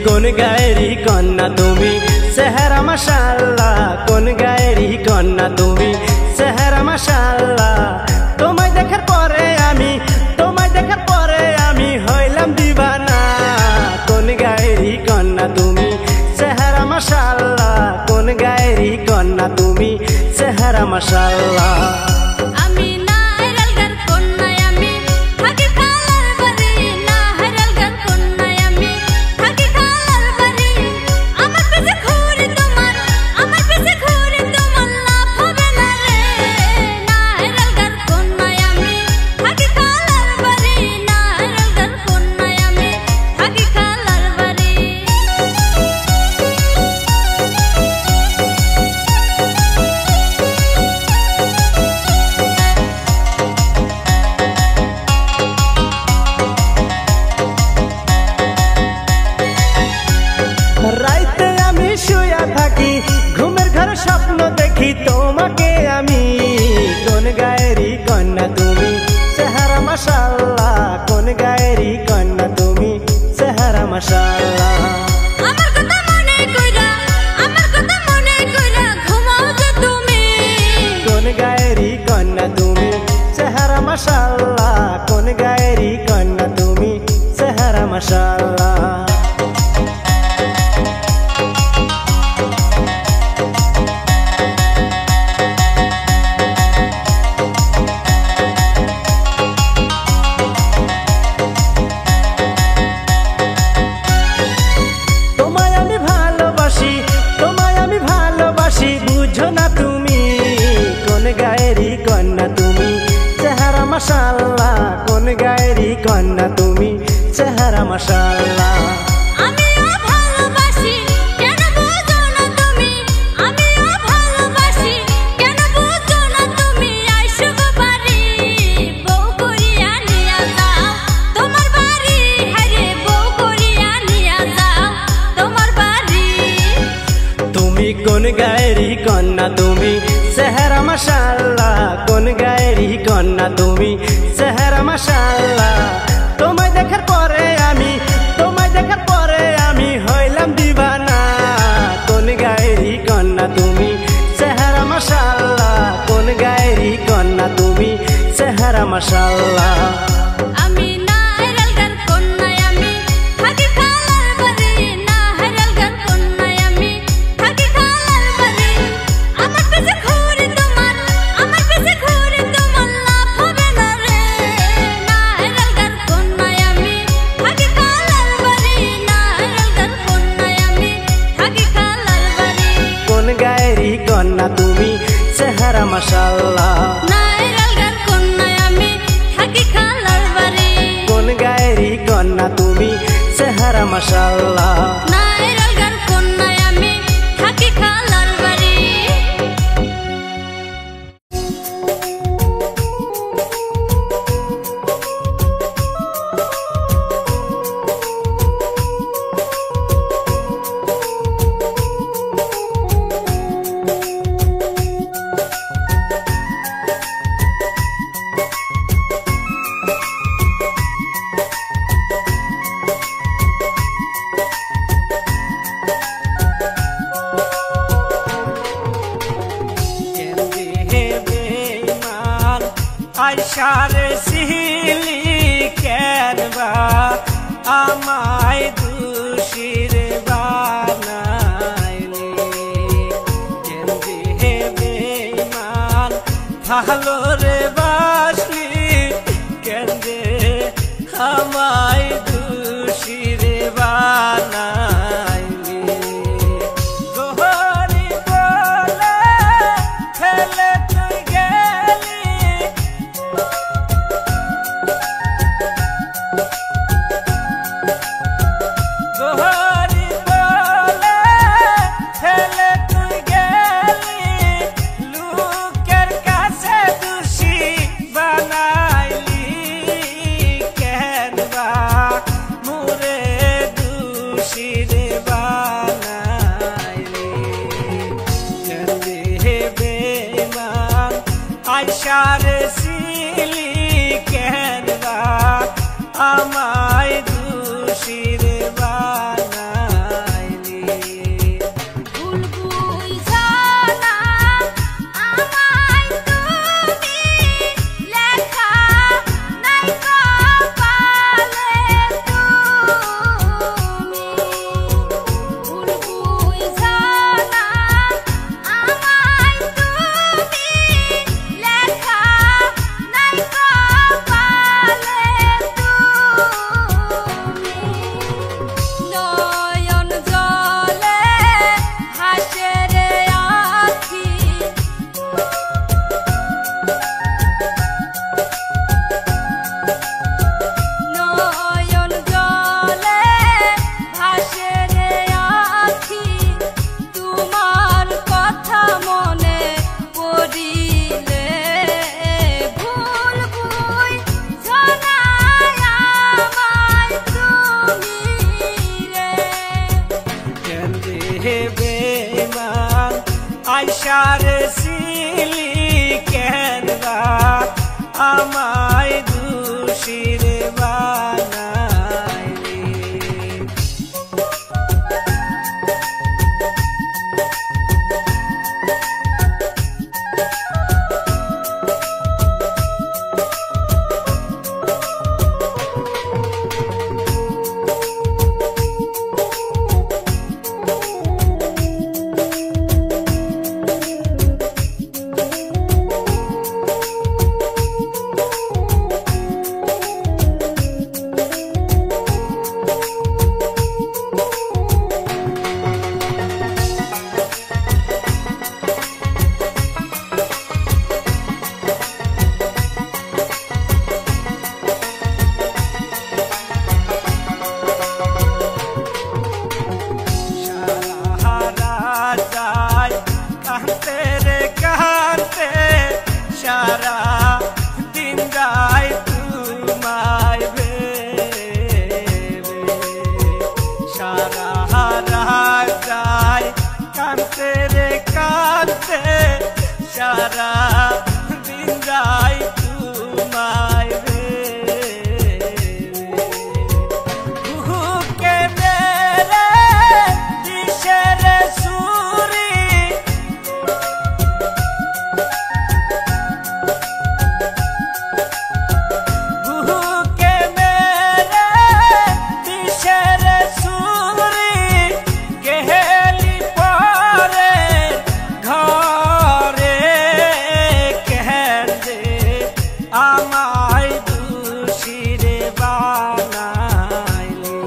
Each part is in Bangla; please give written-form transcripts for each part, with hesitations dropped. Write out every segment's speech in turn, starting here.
কোন গায়েরই কন্যা তুমি চেহারা মাশাআল্লাহ, কোন গায়েরই কন্যা তুমি চেহারা মাশাআল্লাহ। তোমায় দেখার পরে আমি হইলাম দিবানা। কোন গায়েরই কন্যা তুমি চেহারা মাশাআল্লাহ, কোন গায়েরই কন্যা তুমি চেহারা মাশাআল্লাহ। স্বপ্ন দেখি তোমাকে আমি, কোন গায়েরই কন্যা তুমি চেহারা মাশাআল্লাহ, কোন গায়েরই কন্যা তুমি চেহারা মাশাআল্লাহ। আমার কথা মনে কইরা ঘুমাও যে তুমি, কোন গায়েরই কন্যা তুমি চেহারা মাশাআল্লাহ, কোন গায়েরই কন্যা তুমি চেহারা মাশাআল্লাহ। মাশাআল্লাহ, কোন গায়েরই কন্যা তুমি চেহারা মাশাআল্লাহ। আমিও ভালোবাসি কেন বুঝো না তুমি, আমিও ভালোবাসি কেন বুঝো না তুমি। আইসো বাড়ি বউ করিয়া নিয়া যাও তোমার বাড়ি, হায়রে বউ করিয়া নিয়া যাও তোমার বাড়ি। তুমি কোন গায়েরই কন্যা তুমি চেহারা মাশাআল্লাহ, কোন গায়েরই কন্যা তুমি চেহারা মাশাআল্লাহ। তোমায় দেখার পরে আমি হইলাম দিবানা। কোন গায়েরই কন্যা তুমি চেহারা মাশাআল্লাহ, কোন গায়েরই কন্যা তুমি চেহারা মাশাআল্লাহ। কন্যা তুমি চেহারা মাশাআল্লাহ, নাইরালগার কন্যা আমি থাকি খালার বাড়ি। কোন গায়েরই কন্যা তুমি চেহারা মাশাআল্লাহ, নাইরালগার কন্যা আমি থাকি খালার বাড়ি। আইসারে সিলি কেনবা আমায় দুশির বানাইলি, কেন্দি হে বেঈমান ভালো রে বাসলি, কেন্দে আমায় দুশির বানাইলি। গোহরি বলে ফেলে তুই গেলি, আইসারে সিলি কেনবা আমায় দুষির বানাইলি। সারা দিন গাই তোমায় ভেবে, সারা রাত যাই কাঁদতে রে কাঁদতে, সারা দিন গাই তোমায় ভেবে। বুকে মেরে দিশের সুরি, আমায় দুষিরে বানাইলি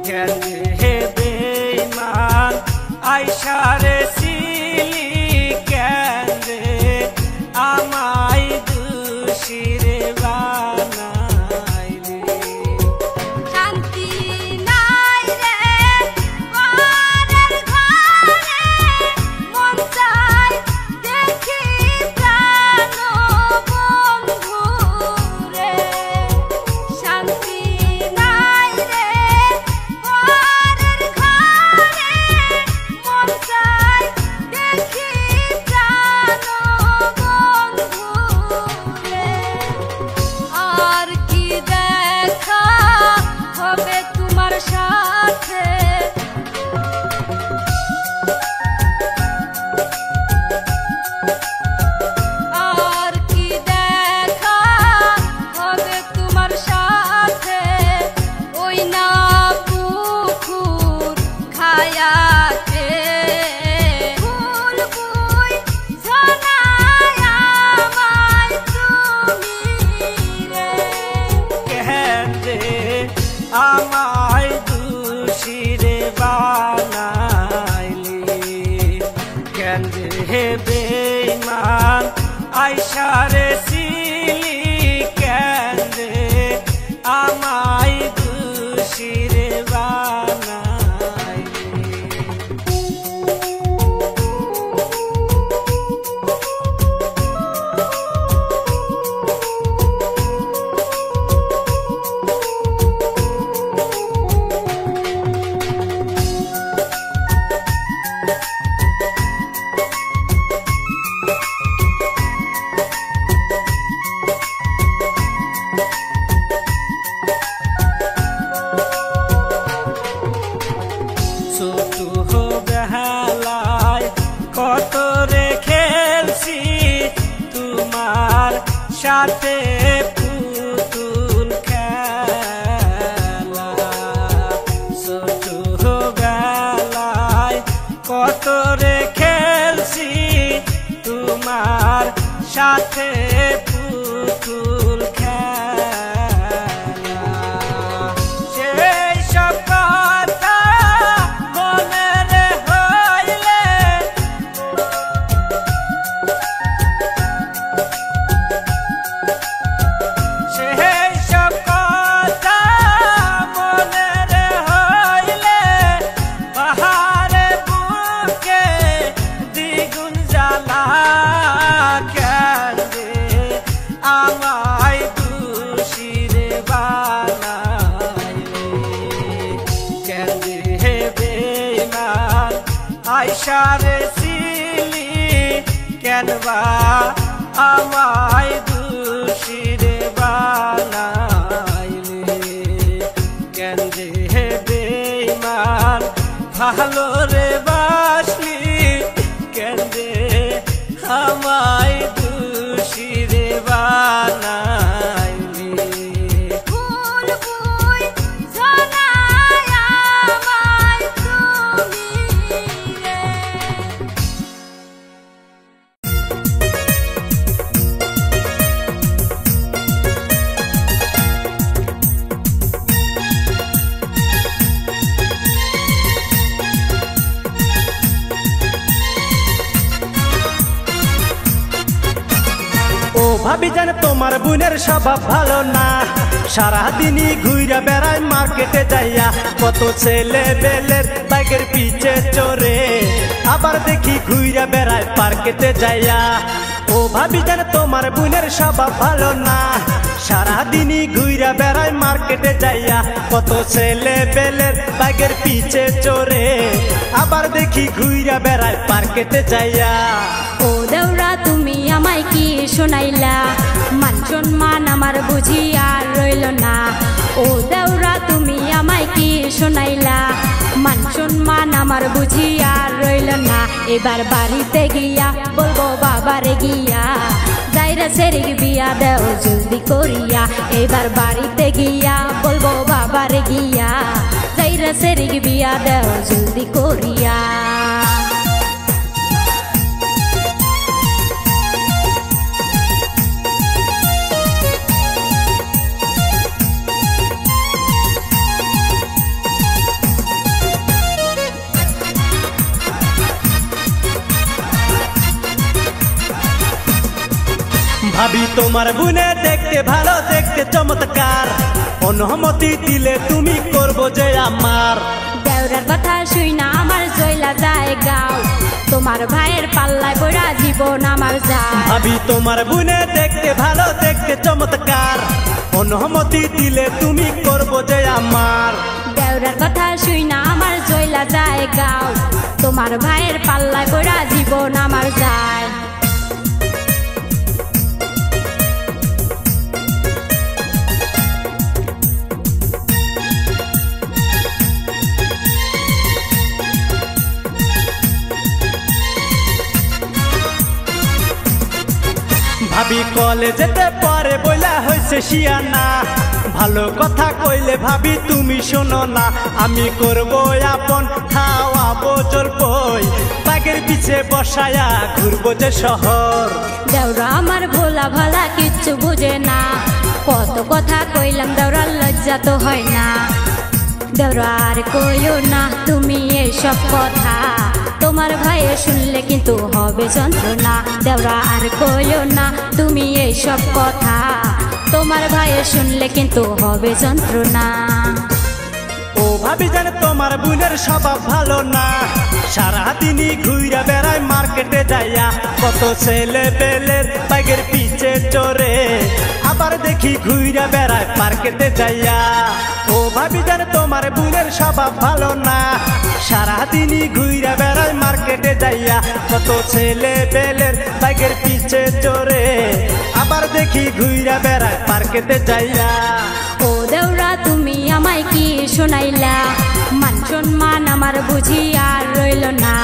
কেন হে বেঈমান আইসারে সিলি কেন আমায় দুষিরে বানাইলি। শান্তি নাই রে পরের ঘরে, মন চায় দেখি প্রাণ বন্ধু রে। শান্তি নাই রে পরের ঘরে, মন চায় দেখি প্রাণ বন্ধু রে। আর কি দেখা হবে তোমার সাথে, আর কি দেখা হবে তোমার সাথে, ওই না পুকুর খায়াতে ফুল বুই ঝনায় আমায় তুমি রে। কেন আমায় দুষিরে বানাইলি কেন হে বেঈমান আইসারে সিলি কেন আমায় দুষিরে বানাইলি। ছোট বেলায় কত রে খেলছি তোমার সাথে পুতুল খেলা। ছোট বেলায় কত রে খেলছি তোমার সাথে পুতুল খেলা। সেই সব কথা মনে রে হইলে, সেই সব কথা মনে রে হইলে, পাহাড়ে বুকে দ্বিগুণ জ্বালা কেন আমায় দুষিরে বানাইলি কেন হে বেঈমান আইসারে কেনবা আমায় দোষী রে বানাইলে কেন যে বেঈমান ভালো রে বাসলি কেন যে আমায় দোষী রে বানাইলি ফুল ফুল ঝোলায় আমায় তুমি রে ও ভাবি জান তোমার বোনের স্বভাব ভালো না, সারাদিনই ঘুইরা বেড়ায় মার্কেটে যাইয়া, কত ছেলে বেলের বাইকের পিছে চড়ে, আবার দেখি ঘুইরা বেড়ায় পার্কেটে যাইয়া। ও ভাবি জান তোমার বোনের স্বভাব ভালো না, সারাদিনই ঘুইরা বেড়ায় মার্কেটে যাইয়া, কত ছেলে বেলের বাইকের পিছে চড়ে, আবার দেখি ঘুইরা বেড়ায় পার্কেটে যাইয়া। ও দেওরা তুমি আমায় কি শোনাইলা, মান সম্মান আমার বুঝি আর রইল না। ও দেওরা তুমি আমায় কি শোনাইলা, মান সম্মান আমার বুঝি আর রইল না। এবার বাড়িতে গিয়া বলবো বাবারে গিয়া, যাইরা সেরিক বিয়া দেও জলদি করিয়া। এবার বাড়িতে গিয়া বলবো বাবারে গিয়া, যাইরা সেরিক বিয়া দেও জলদি করিয়া। ভাবি তোমার বোনে দেখতে ভালো, দেখতে চমৎকার, অনুমতি দিলে তুমি করবো যে আমার। দেওরার কথা শুই না আমার জয়লা যায় গাও, তোমার ভাইয়ের পাল্লায় পড়া জীবন আমার যায়। ভাবি তোমার বোনে দেখতে ভালো, দেখতে চমৎকার, অনুমতি দিলে তুমি করবো যে আমার। দেওরার কথা শুই না আমার জয়লা যায় গাও, তোমার ভাইয়ের পাল্লায় পড়া জীবন আমার যায়। ভাবি কলেজেতে পরে বইলা হয়েছে শিয়ানা, ভালো কথা কইলে ভাবি তুমি শোনো না। আমি করবো আপন খাওয়াবো জলপই, বাগের পিছে বসায়া ঘুরবো যে শহর। দেওরা আমার ভোলা ভালা কিচ্ছু বুঝে না, কত কথা কইলাম দেওরার লজ্জা তো হয় না। দেওরা আর কইও না তুমি এইসব কথা, তোমার ভাইয়ে শুনলে কিন্তু হবে যন্ত্রণা। দেওরা আর কইও না তুমি এইসব কথা, তোমার ভাইয়ে শুনলে কিন্তু হবে যন্ত্রণা। ও ভাবি জান তোমার বোনের স্বভাব ভালো না, সারাদিনই ঘুইরা বেড়ায় মার্কেটে যাইয়া, কত ছেলে বেলের বাইকের পিছে চড়ে, আবার দেখি ঘুইরা বেড়ায় পার্কেটে যাইয়া। ও ভাবি জান তোমার বোনের স্বভাব ভালো না, সারাদিনই ঘুইরা বেড়ায় মার্কেটে যাইয়া, কত ছেলে বেলের বাইকের পিছে চড়ে, আবার দেখি ঘুইরা বেড়ায় পার্কেটে যাইয়া। ও দেওরা তুমি আমায় কি শোনাইলা, মান সম্মান আমার বুঝি আর রইল না।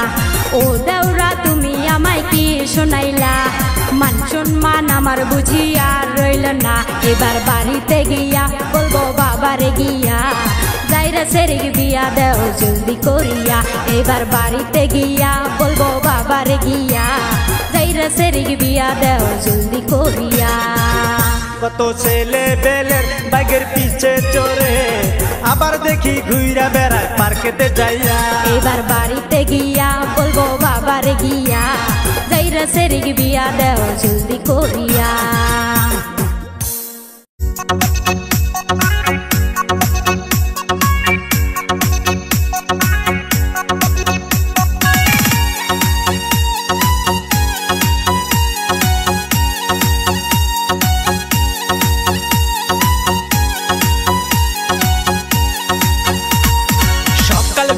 ও দেওরা তুমি আমায় কি শোনাইলা, মান সম্মান আমার বুঝি আর রইল না। এবার বাড়িতে গিয়া বলবো বাবারে গিয়া, যাইরা সেরিক বিয়া দেও জলদি করিয়া। এবার বাড়িতে গিয়া বলবো বাবারে গিয়া, যাইরা সেরিক বিয়া দেও জলদি করিয়া। কত ছেলে বেলের বাইকের পিছে চড়ে, আবার দেখি ঘুইরা বেড়ায় পার্কেতে যাইয়া। এবার বাড়িতে গিয়া বলবো বাবারে গিয়া, যাইরা সেরিক বিয়া দেও জলদি করিয়া।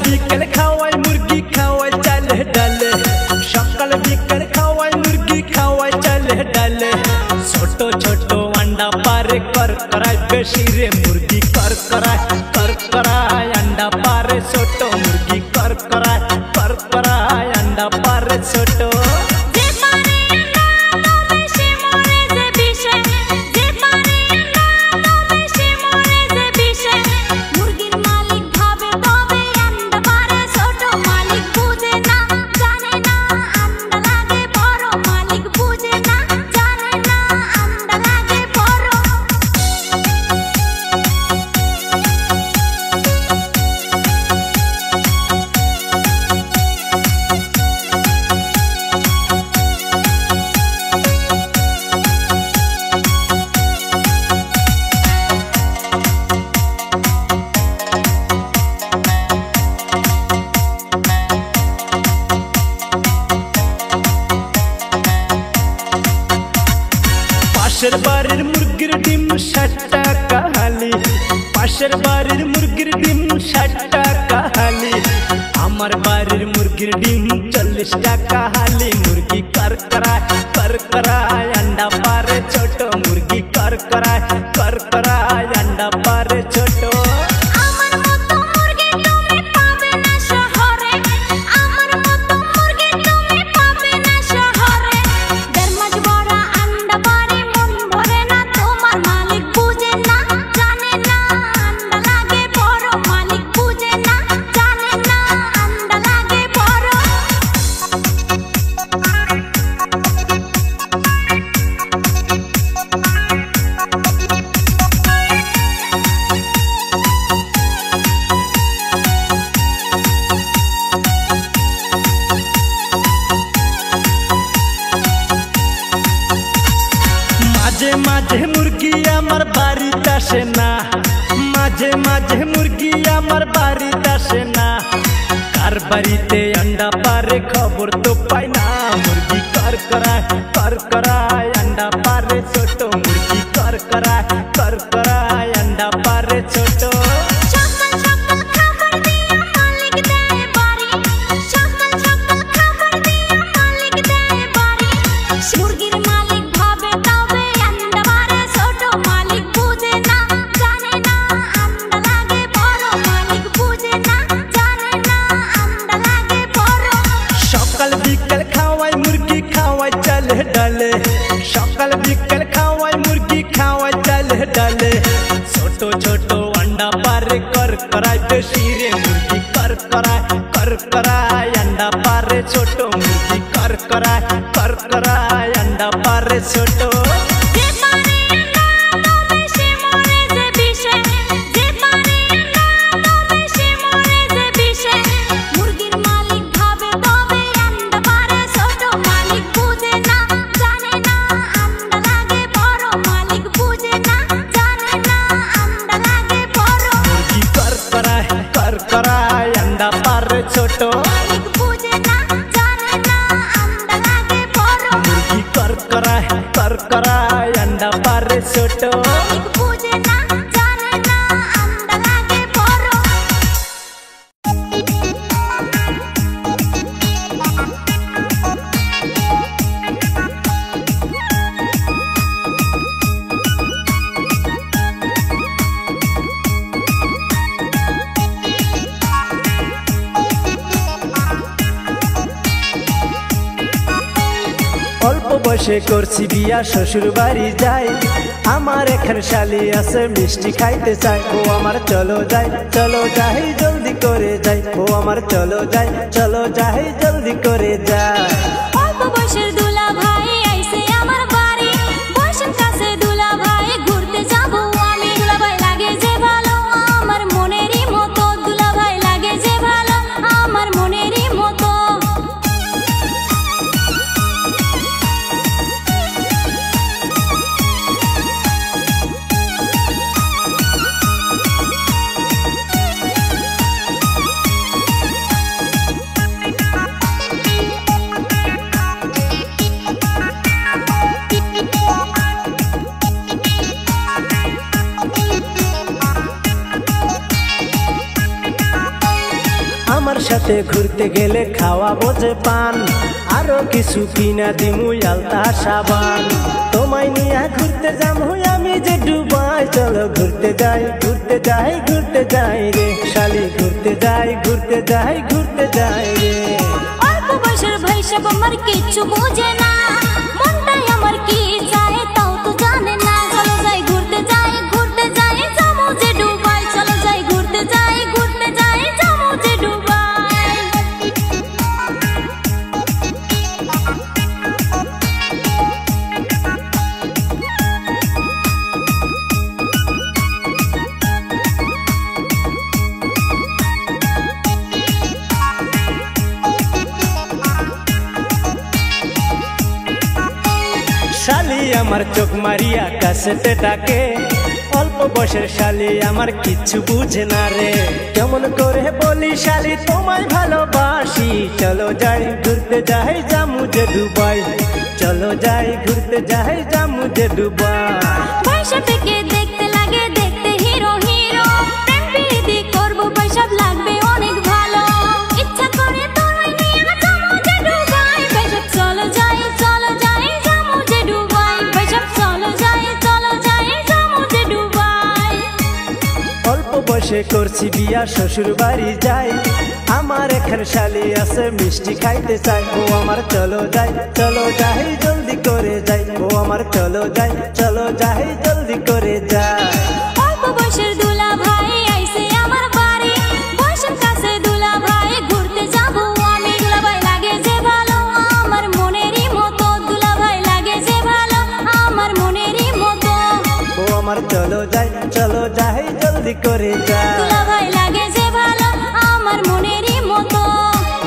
বিকেল খাওয়াই মুরগি খাওয়াই চালে ডালে, সকাল বিকেল খাওয়াই মুরগি ছোট ছোট আন্ডা পারে কর করায় বেশি রে মুরগি কর করায় আন্ডা পারে ছোট মুরগি কর করায় আন্ডা পারে ছোট পাশের বাড়ির মুরগির ডিম ৬০ টাকা হালি, পাশের বাড়ির মুরগির ডিম ৬০ টাকা হালি, আমার বাড়ির মুরগির ডিম ৪০ টাকা হালি। মুরগি কর করায় আন্ডা পারে ছোট মুরগি কর করায় আন্ডা পারে ছোট। মাঝে মাঝে মুরগি আমার বাড়িতে আসে না, মাঝে মাঝে মুরগি আমার বাড়িতে আসে না, কার বাড়িতে আন্ডা পারে খবর তো পাই না। মুরগি কর করায় আন্ডা পারে ছোট মুরগি কর করায় আন্ডা পারে ছোট। সকাল বিকেল খাওয়াই মুরগি খাওয়াই চালে ডালে, ছোট ছোট আন্ডা পারে কর করায় বেশি রে মুরগি কর করায় আন্ডা পারে ছোট মুরগি কর করায় আন্ডা পারে ছোট। ছোট মুরগি কর করায় আন্ডা পারে ছোট। অল্প বয়সে করছি বিয়া শ্বশুর বাড়ি যাই, আমার এখানে শালি আছে মিষ্টি খাইতে চাই। ও আমার চলো যাই জলদি করে যাই, ও আমার চলো যাই জলদি করে যাই। অল্প বয়সের দুলা ভাই আইছে আমার বাড়ি, বয়সের কাছে দুলা ভাই ঘুরতে যাবো আমি। দুলা ভাই লাগে যে ভালো আমার মনেরই মতো, দুলা ভাই লাগে যে ভালো আমার মনেরই মতো। আমার সাথে ঘুরতে গেলে খাওয়া বোঝে পান, আরো কিছু কিনা দিমু আলতা সাবান। তোমায় নিয়ে ঘুরতে যাবো আমি যে দুবাই চলো ঘুরতে যাই ঘুরতে যাই ঘুরতে যাই রে শালি ঘুরতে যাই ঘুরতে যাই ঘুরতে যাই রে অল্প বয়সের ভাই সব আমার কিচ্ছু বোঝে না মনটাই আমার কি চায় তাও তো জানে না চলো যাই ঘুরতে যাই যাবো যে দুবাই চলো যাই ঘুরতে যাই যাবো যে দুবাই শালি আমার চোখ মারিয়া কাছেতে ডাকে অল্প বয়সের শালি আমার কিচ্ছু বুঝে না রে কেমন করে বলি শালি তোমায় ভালোবাসি চলো যাই ঘুরতে যাই যামু যে দুবাই চলো যাই ঘুরতে যাই যামু যে দুবাই পয়সা থেকে দেখতে লাগে দেখতে হিরো হিরো প্রেম প্রীতি করবো পয়সা লাগবে অনেক ভালো ইচ্ছা করে তোমায় নিয়ে যাবো যে দুবাই পয়সা চলো যাই যাবো যে দুবাই পয়সা চলো যাই যাবো যে দুবাই অল্প বয়সে করছি বিয়া শ্বশুর বাড়ি যাই আমার এখানে শালি আছে মিষ্টি খাইতে চাই ও আমার চলো যাই জলদি করে যাই ও আমার চলো যাই জলদি করে যাই অল্প বয়সের দুলা ভাই আইছে আমার বাড়ি বয়সের কাছে দুলা ভাই ঘুরতে যাবো আমি দুলা ভাই লাগে যে ভালো আমার মনেরই মতো দুলা ভাই লাগে যে ভালো আমার মনেরই মতো ও আমার চলো যাই জলদি করে যাই দুলা ভাই লাগে যে ভালো আমার মনেরই মতো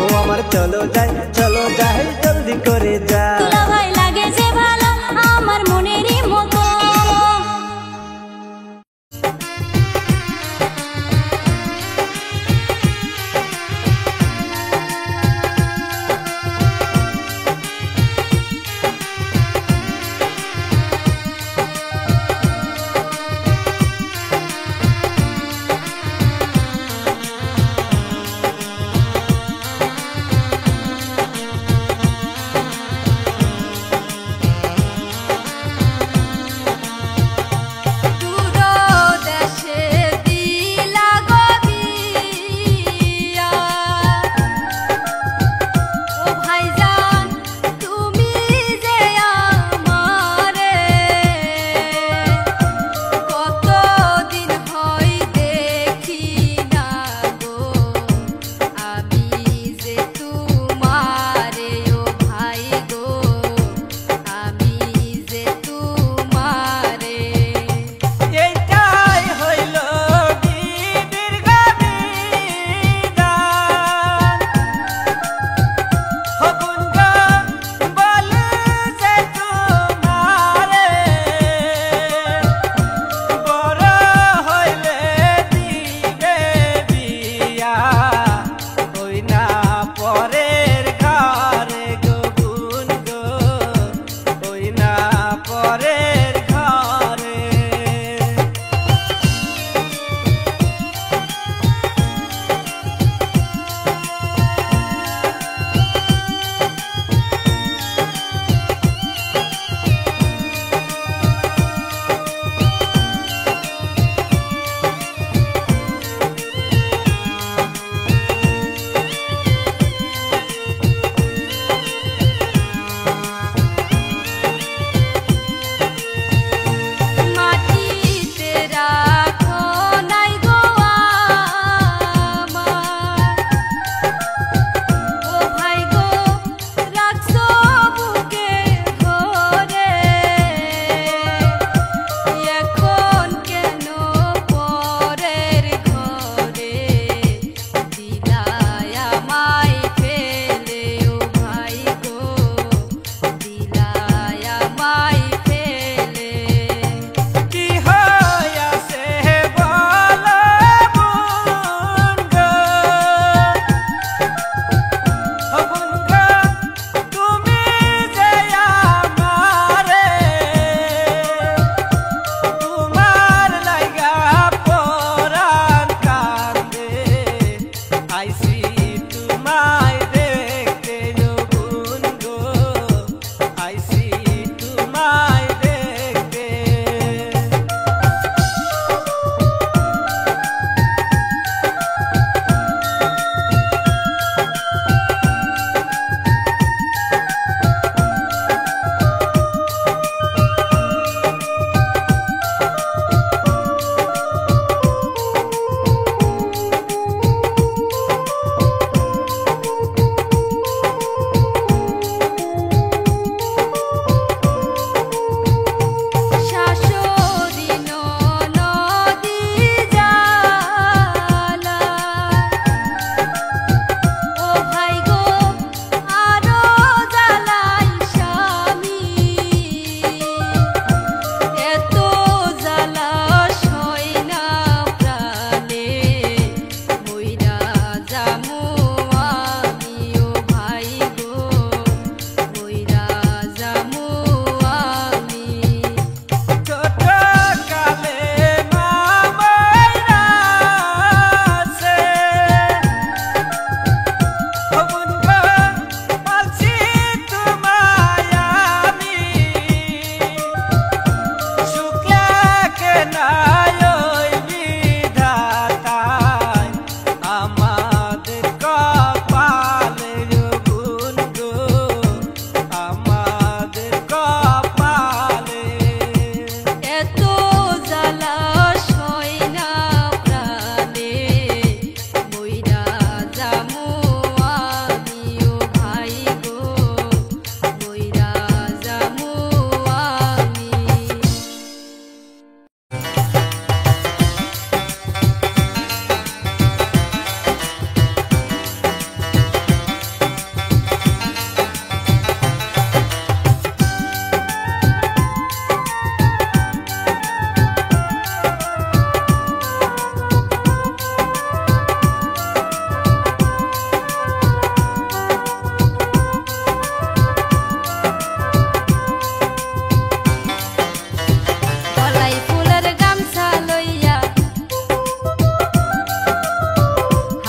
ও আমার চলো যাই জলদি করে যাই দুলা ভাই লাগে যে ভালো আমার মনেরই মতো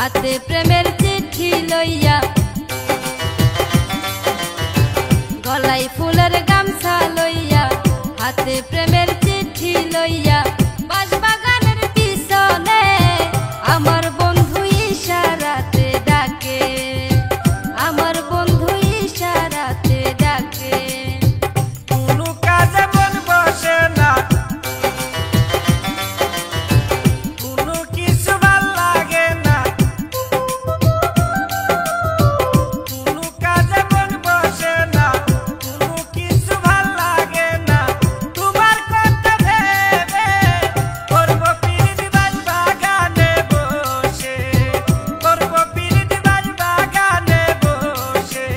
হাতে প্রেমের চিঠি লইয়া, গলায় ফুলের গামছা লইয়া, হাতে প্রেমের চিঠি লইয়া, বাঁশবাগানের পিছনে আমার বন্ধু ইশারাতে ডাকে, আমার বন্ধু ইশারাতে ডাকে। কোনো কাজে মন বসে না, কোনো কিছু ভাল লাগে না, কোনো কাজে মন বসে না, কোনো কিছু ভাল লাগে না। তোমার কথা ভেবে করবো পিরিত বাগানে বসে, করবো পিরিত বাগানে বসে।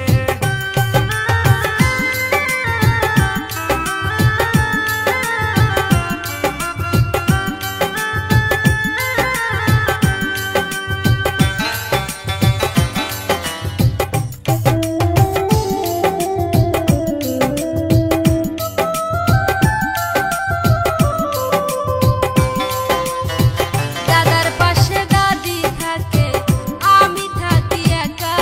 দাদার পাশে দাদি থাকে, আমি থাকি একা,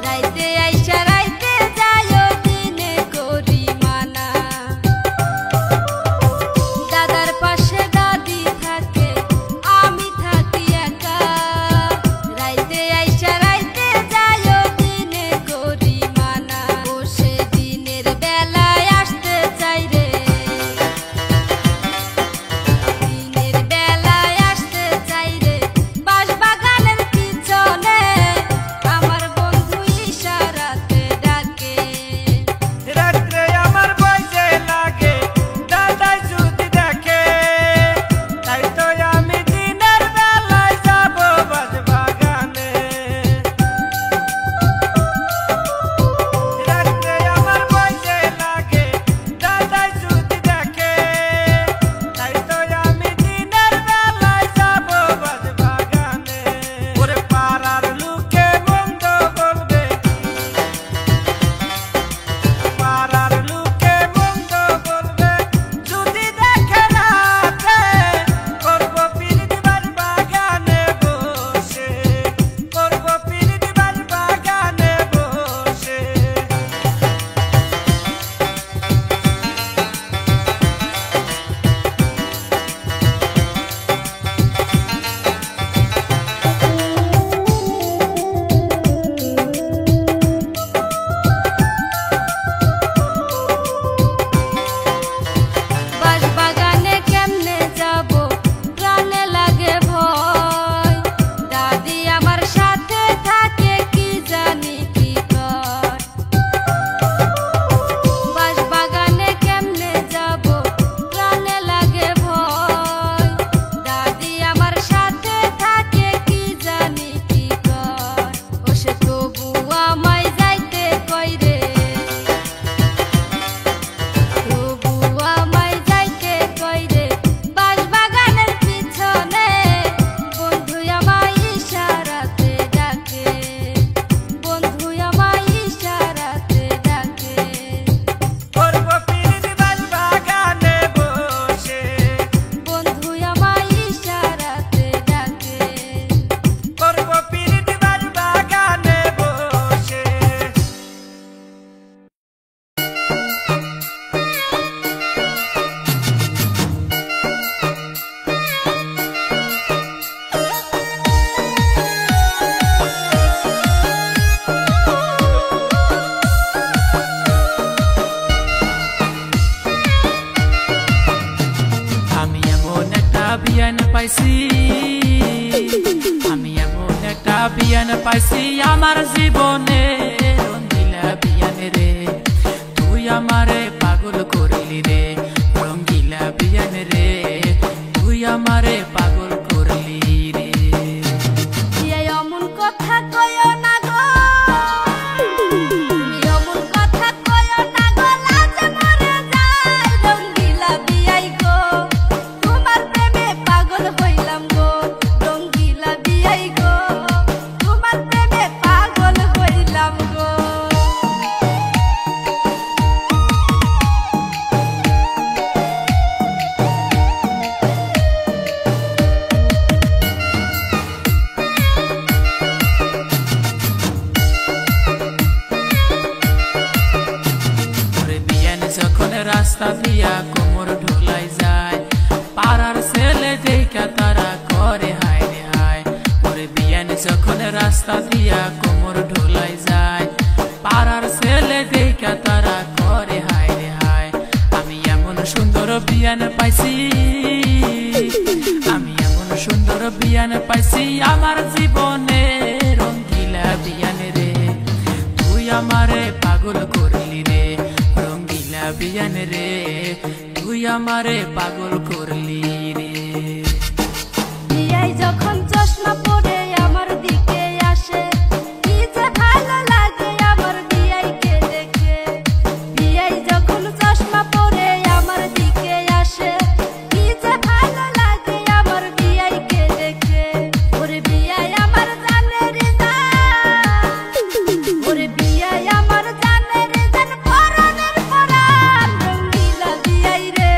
রাইতে আইসা রাইতে যাইও, দিনে করি মানা। দাদার পাশে দাদি থাকে, আমি থাকি একা, রাইতে আইসা রাইতে যাইও, দিনে করি মানা। বসে দিনের বেলায় আসতে চাই রে, দিনের বেলায় আসতে চাই রে, বাঁশবাগানের পিছনে আমার বন্ধু ইশারাতে ডাকে। রাত্রে আমার বইতে লাগে, দাদাই যদি দেখে, তাই তো আমি দিনের বেলায় যাব বাঁশবাগানে। রাত্রে আমার বইতে লাগে, দাদাই যদি দেখে, তাই তো আমি দিনের বেলায় যাব বাঁশবাগানে। ওরে পাড়ার লোকে মন্দ বলবে, পাড়ার লোকে মন্দ বলবে, যদি দেখে রাতে করবো পিরিত বাগানে বসে, করবো পিরিত বাগানে বসে। বাঁশবাগানে কেমনে যাব, প্রাণে লাগে ভয়, দাদি আমার সাথে থাকে, কি জানি কি কয়। বাঁশবাগানে কেমনে যাব, প্রাণে লাগে ভয়, দাদি আমার সাথে থাকে, কি জানি কি কয়। ও সে তবু আমায় যাইতে কয় রে, তবু আমায় যাইতে কয় রে, বাঁশবাগানের পিছনে বন্ধু আমায় ইশারাতে ডাকে, বন্ধু আমায় ইশারাতে ডাকে। করবো পিরিত বাগানে বসে, বন্ধু আমায় ইশারাতে ডাকে। করবো পিরিত বাগানে বসে। আমি এমন একটা বিয়ান পাইছি, আমি এমন একটা বিয়ান পাইছি, আমার জীবনে রঙ্গিলা বিয়ান রে, তুই আমারে পাগল করলি রে, রঙ্গিলা বিয়ান রে, তুই আমারে পাগল করলি রে। এই অমন কথা কয়ো না গো, তুমি অমন কথা কয়ো না গো, লাজ মরে যায় রঙ্গিলা বিয়াই গো, তোমার প্রেমে পাগল হইলাম গো, রঙ্গিলা বিয়াই গো, তোমার প্রেমে পাগল হইলাম গো। রাস্তা দিয়া কোমর ঢোলাই যায় পাড়ার ছেলে দেখা তারা করে হায় রে হায় ওরে বিয়ান যখন রাস্তা দিয়া কোমর ঢোলাই যায় পাড়ার ছেলে দেখা তারা করে হায় রে হায় আমি এমন সুন্দর বিয়ান পাইছি আমি এমন সুন্দর বিয়ান পাইছি আমার জীবনে রঙ্গিলা বিয়ান রে তুই আমারে পাগল করলি রে রঙ্গিলা বিয়ান রে তুই আমারে পাগল করলি রে বিয়াই যখন চশমা পরে আমার দিকে আসে কি যে ভালো লাগে আমার বিয়াইকে দেখে বিয়াই যখন চশমা পরে আমার দিকে আসে কি যে ভালো লাগে আমার বিয়াইকে দেখে ওরে বিয়াই আমার জানের জান ওরে বিয়াই আমার জানের জান পরাণের পরাণ রঙ্গিলা বিয়াই রে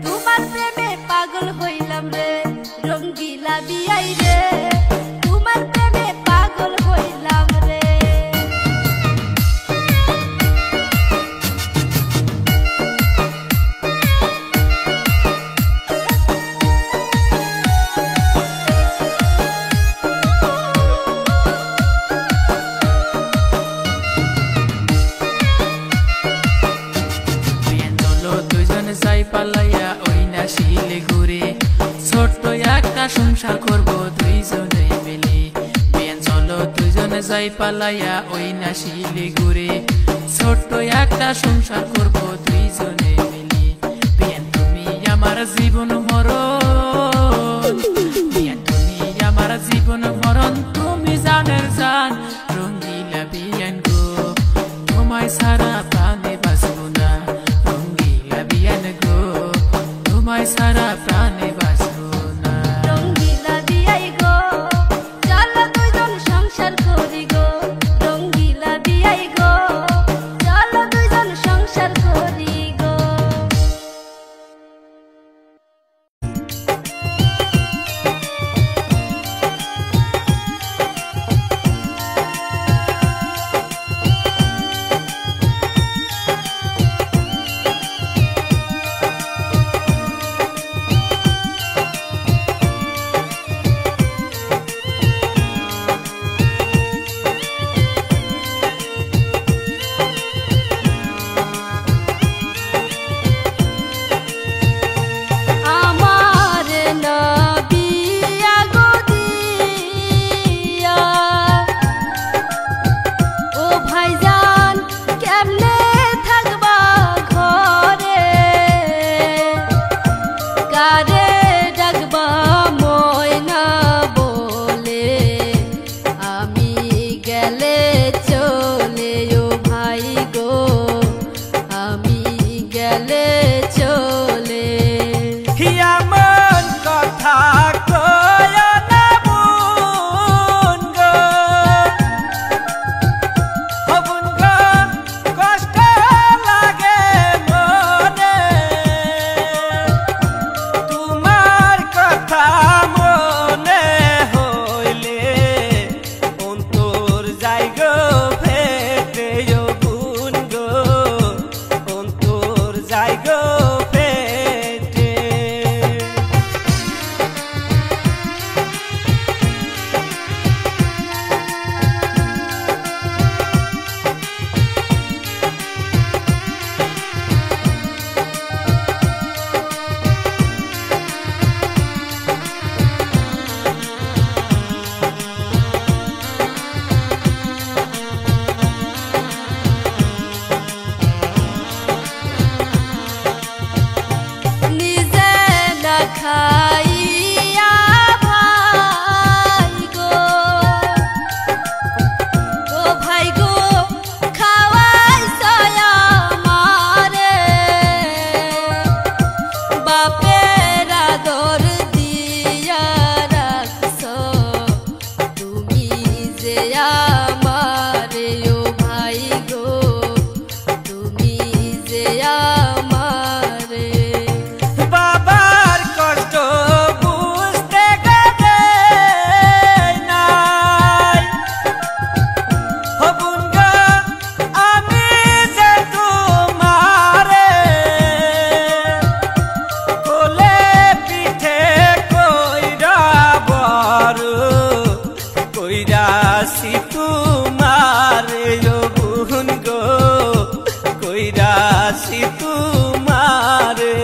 তোমার প্রেমে পাগল হইলাম রে রঙ্গিলা বিয়াই রে তোমার প্রেমে পাগল হইলাম রে বিয়ান চলো দুজন যাই পালাইয়া ওই না শিলিগুড়ি ছোট্ট একটা সংসার করবো দুইজনে মিলে বিয়ান চলো দুজন যাই পালাইয়া ওই না শিলিগুড়ি ছোট্ট একটা সংসার করবো দুইজনে মিলে বিয়ান তুমি আমার জীবন মরণ বিয়ান তুমি আমার জীবন মরণ তুমি জানের জান রঙ্গিলা বিয়ান গো তোমায় সারা প্রাণে বাঁচব না রঙ্গিলা বিয়ান গো তোমায় সারা প্রাণে বাঁচব না রঙ্গিলা বিয়াই গো চলো দুইজন সংসার করি গো রঙ্গিলা বিয়াই গো চলো দুইজন সংসার করি গো কইরাছি তোমারে ও বুন গো কইরাছি তোমারে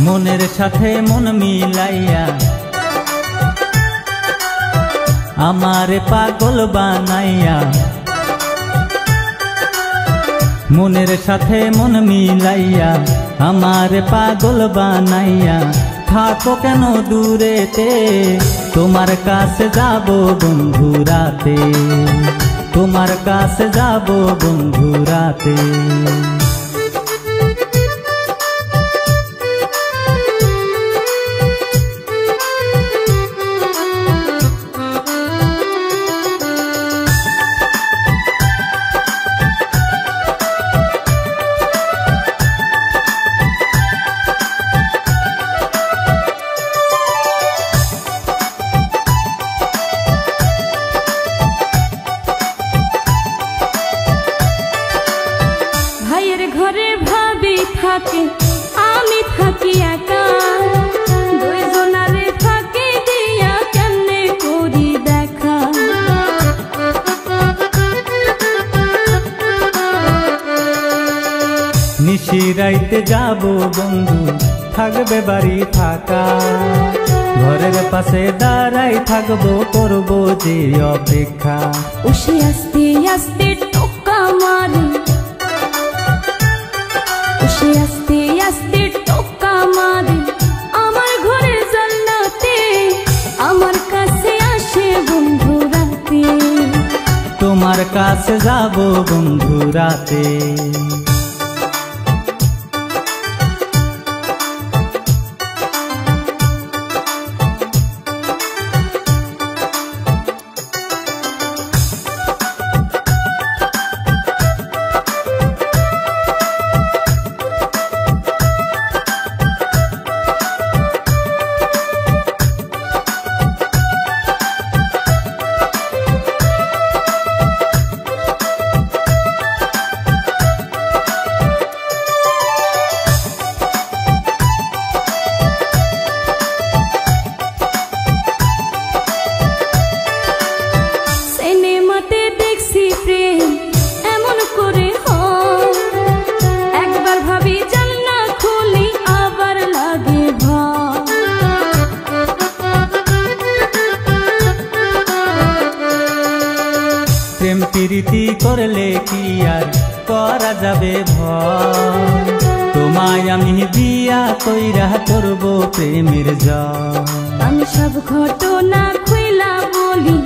মনের সাথে মন মিলাইয়া আমারে পাগল বানাইয়া মনের সাথে মন মিলাইয়া আমারে পাগল বানাইয়া থাকো কেন দূরেতে তোমার কাছে যাব বন্ধু রাতে তোমার কাছে যাব বন্ধু রাতে আমি থাকি একা দুইজনারে ফাঁকি দিয়া কেমনে করি দেখা নিশিরাইতে যাব বন্ধু থাকবে বাড়ি ফাঁকা ঘরের পাশে দাঁড়াই থাকবো করবো যে অপেক্ষা উসে আস্তে আস্তে টোকা মারে উসে আস্তে আস্তে টোকা মারে আমার ঘরের জান্নাতে আমার কাছে আসে বন্ধু রাতে তোমার কাছে যাব বন্ধু রাতে তোমায় আমি বিয়া কইরা করব প্রেমের জল। আমি সব ঘটনা খুইলা বলি,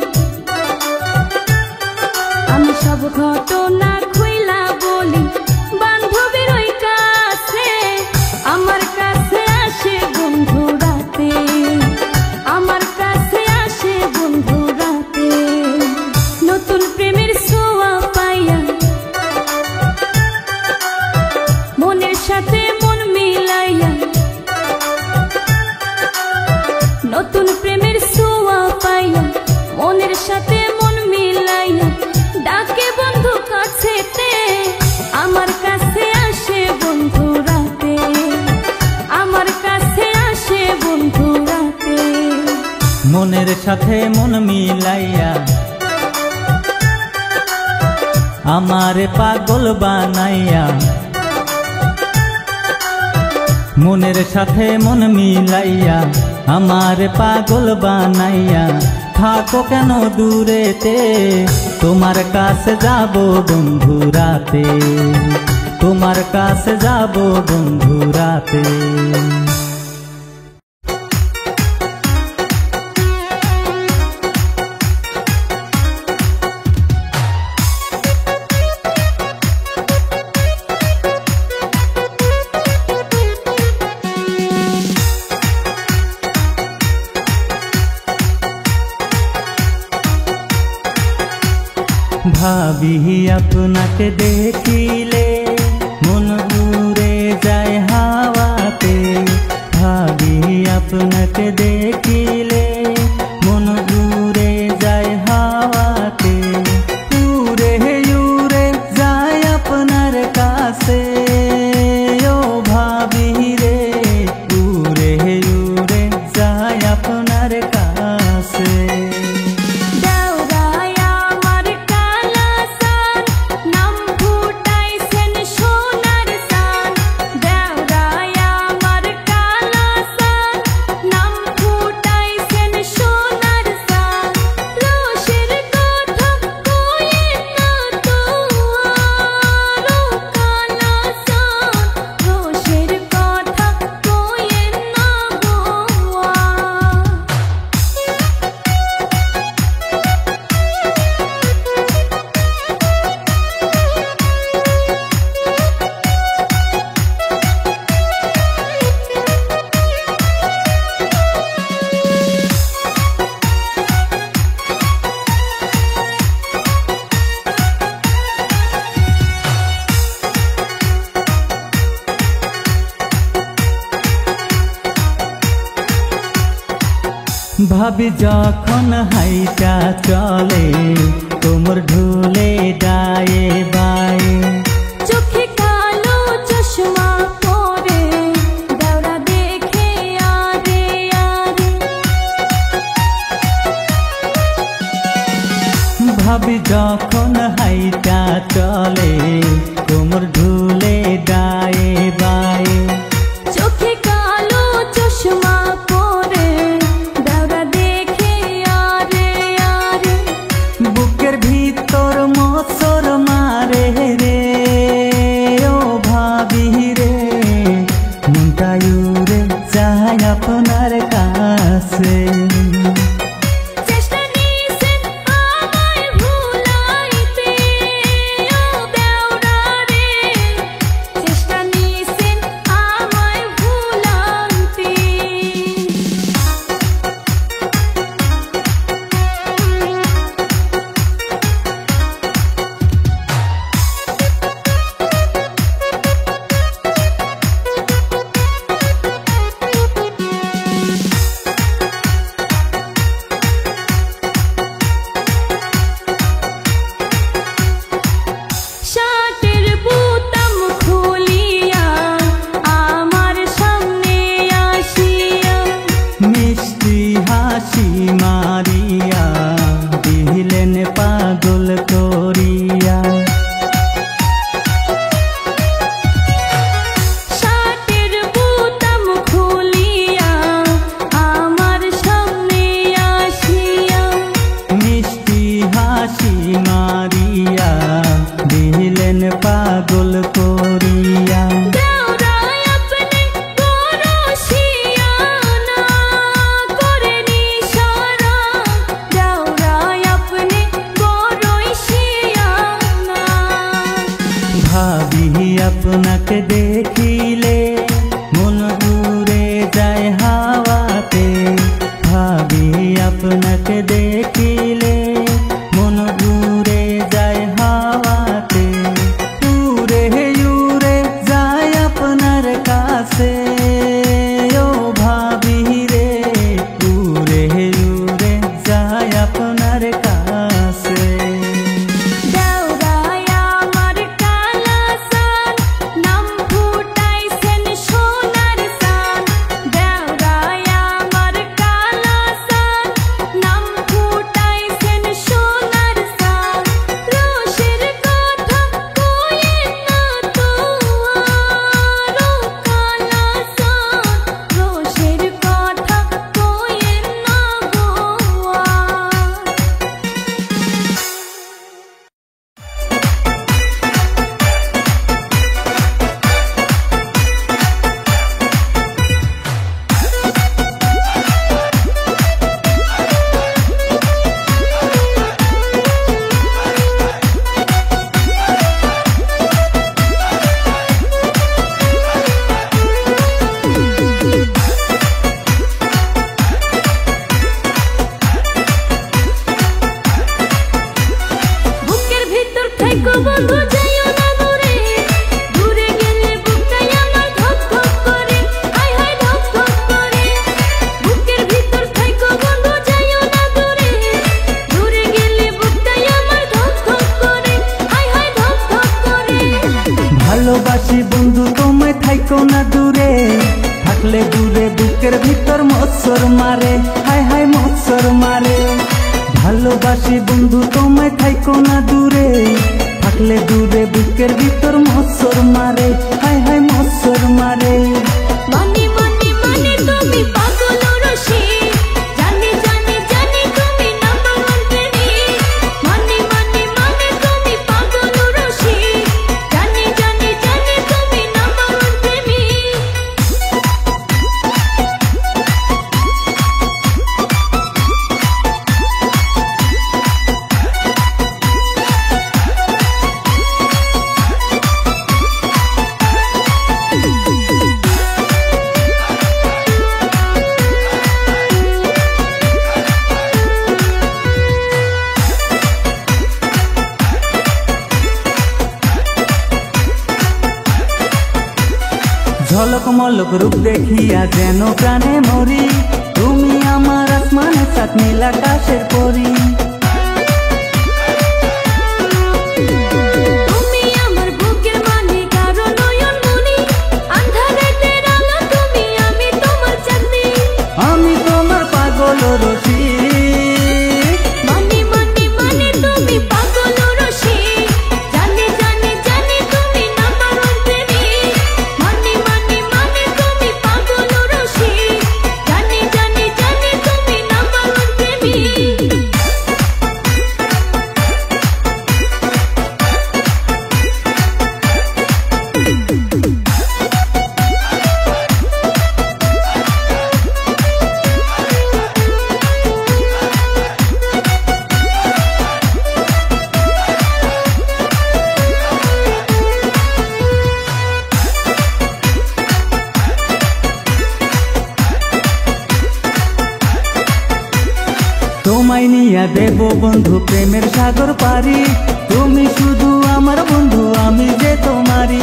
আমি সব ঘটনা খুইলা বলি বান্ধবীর ওই কাছে। আমার কাছে আসে বন্ধু রাতে, আমার কাছে আসে বন্ধু রাতে। নতুন প্রেমের ছোঁয়া পাইয়া মনের সাথে মন মিলাইয়া, নতুন প্রেমের ছোঁয়া পাইয়া মনের সাথে মন মিলাইয়া ডাকে বন্ধু কাছেতে। আমার কাছে আসে বন্ধু রাতে, আমার কাছে আসে বন্ধু রাতে। মনের সাথে মন মিলাইয়া আমারে পাগল বানাইয়া, মনের সাথে মন মিলাইয়া আমারে পাগল বানাইয়া। থাকো কেন দূরেতে, তোমার কাছে যাব বন্ধু রাতে, তোমার কাছে যাব বন্ধু রাতে। ভাবি আপনাকে দেখিলে মন উড়ে যায় হাওয়াতে, ভাবি আপনাকে দেখিলে মন উড়ে যায় হাওয়াতে। উড়ে উড়ে যায় আপনার কাছে ও ভাবি রে, উড়ে উড়ে যায় আপনার কাছে। ভাবি যখন হাইটা চলে কোমর ঢুলে ডায়ে বায়ে, চোখে কালো চশমা পরে দেওরা দেখে আরে আরে। ভাবি যখন হাইটা চলে কোমর ঢুলে ডায়ে বায়ে, চোখে কালো চশমা পরে দেওরা দেখে আরে আরে। বুকের ভিতর মোচর মারে দূরে, থাকলে দূরে বুকের ভিতর মৎসর মারে, হায় হায় মৎসর মারে। ভালোবাসি বন্ধু তোমায় থাইকো না দূরে, থাকলে দূরে বুকের ভিতর মৎসর মারে, হায় হায় মৎসর মারে। মনে মনে মনে তুমি পাগল রসি, জানি জানি জানি তুমি নাম্বার ওয়ান প্রেমিক। মনে মনে মনে তুমি পাগল রসি, জানি জানি জানি তুমি নাম্বার ওয়ান প্রেমিক। ঝলক মলক রূপ দেখিয়া যেন প্রাণে মরি, তুমি আমার আসমানের সাত নীল আকাশের পরি। তুমি আমার বুকের মালিক আর নয়ন মনি, আন্ধারের আলো তুমি, আমি তোমার চাঁদনি। আমি তোমার পাগল রসি, মনে মনে মনে তুমি পাগল রসি, জানি জানি জানি তুমি নাম্বার ওয়ান প্রেমিক। মনে মনে মনে তুমি পাগল রসি, জানি জানি জানি তুমি নাম্বার ওয়ান প্রেমিক। তোমায় নিয়া দেব বন্ধু প্রেমের সাগর পারি, তুমি শুধু আমার বন্ধু, আমি যে তোমারি।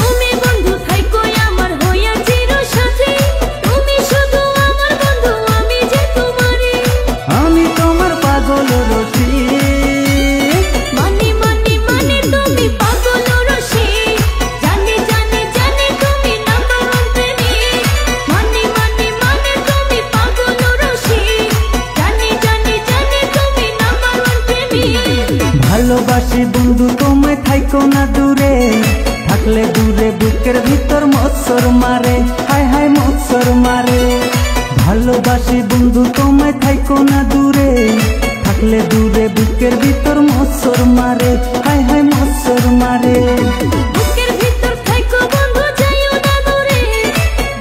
তুমি বন্ধু থাইকো আমার হইয়া চিরসাথী, তুমি শুধু আমার বন্ধু, আমি যে তোমারই। আমি তোমার পাগল রসি, মনে মনে মনে তুমি পাগল রসি, জানি জানি জানি তুমি নাম্বার ওয়ান প্রেমিক। মনে মনে মনে তুমি পাগল রসি, জানি জানি জানি তুমি নাম্বার ওয়ান প্রেমিক। ভালোবাসি বন্ধু তোমায় থাইকো না দূরে, থাকলে দূরে বুকের ভিতর মৎসর মারে, হায় হায় মৎসর মারে। ভালোবাসি বন্ধু তোমায় থাইকো না দূরে, থাকলে দূরে বুকের ভিতর মৎসর মারে, হায় হায় মৎসর মারে। বুকের ভিতর থাইকো বন্ধু যাইও না দূরে,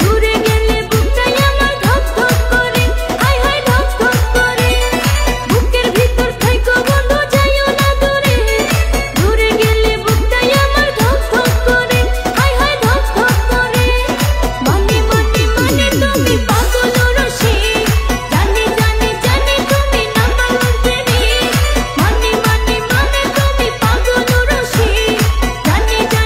দূরে গেলে বুকটাই আমার ধক ধক করে, হায় হায় ধক ধক করে। বুকের ভিতর থাইকো বন্ধু যাইও না দূরে, দূরে গেলে বুকটাই আমার ধক ধক করে, হায় হায় ধক ধক করে। মনে মনে মনে তুমি পাগল রসি, জানি জানি জানি তুমি নাম্বার ওয়ান প্রেমিক। মনে মনে মনে তুমি পাগল রসি, জানি জানি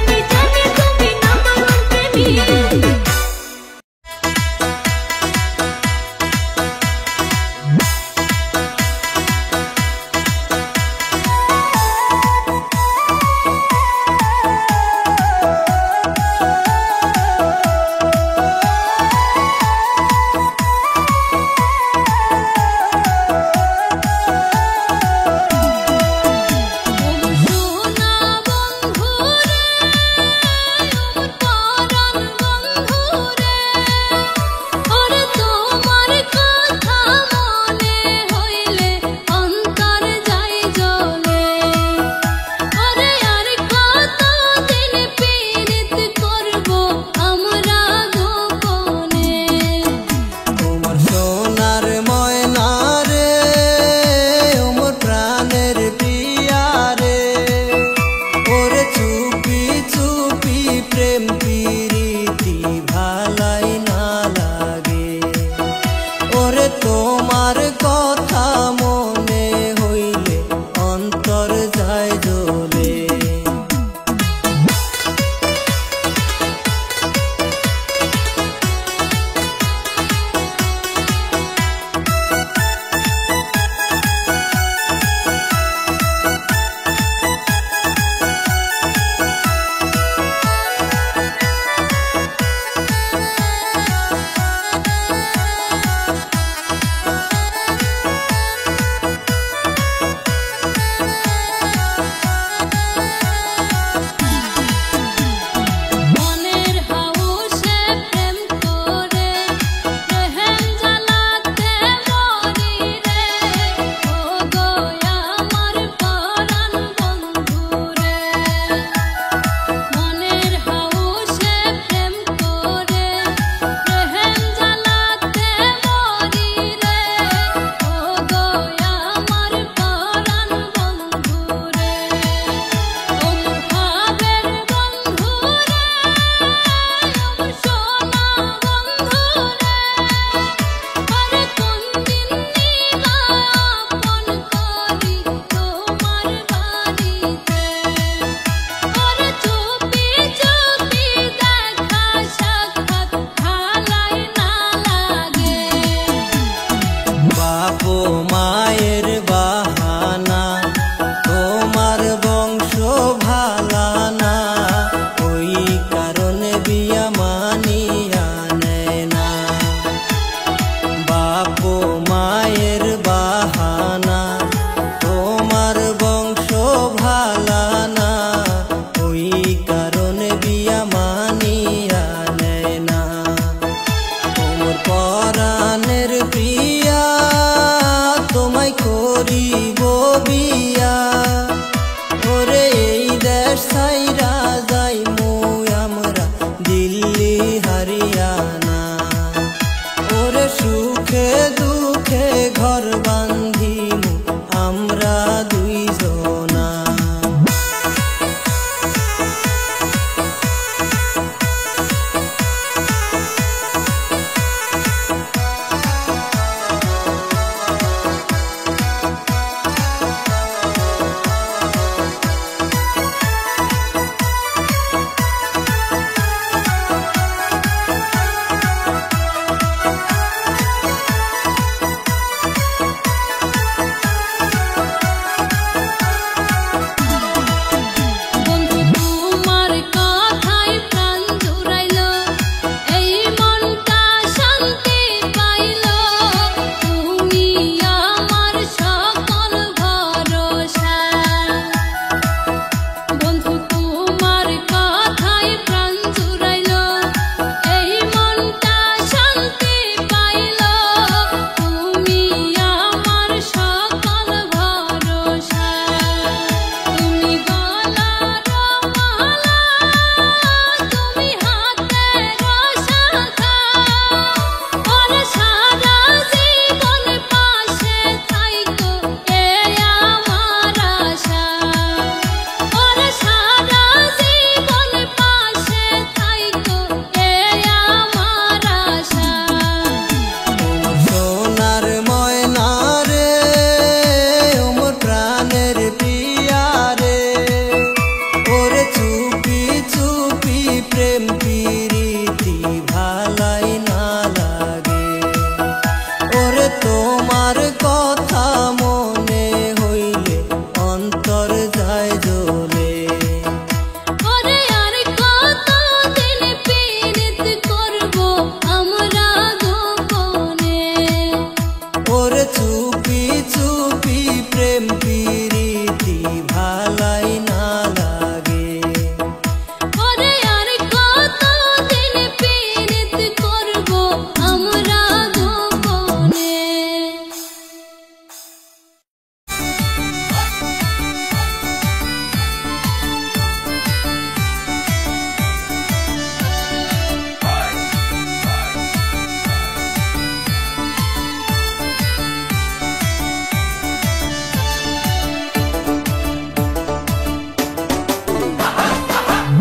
ওরে চুপি চুপি প্রেম প্রীতি ভালাই না লাগে, ওরে তোমার কথা মনে হইলে অন্তর যায় জ্বলে। ওরে আর কতদিন পীড়িত করব আমরা গোপনে, ওরে চুপি চুপি প্রেম প্রীতি ভালাই না লাগে, ওরে আর কতদিন পীড়িত করব আমরা গোপনে।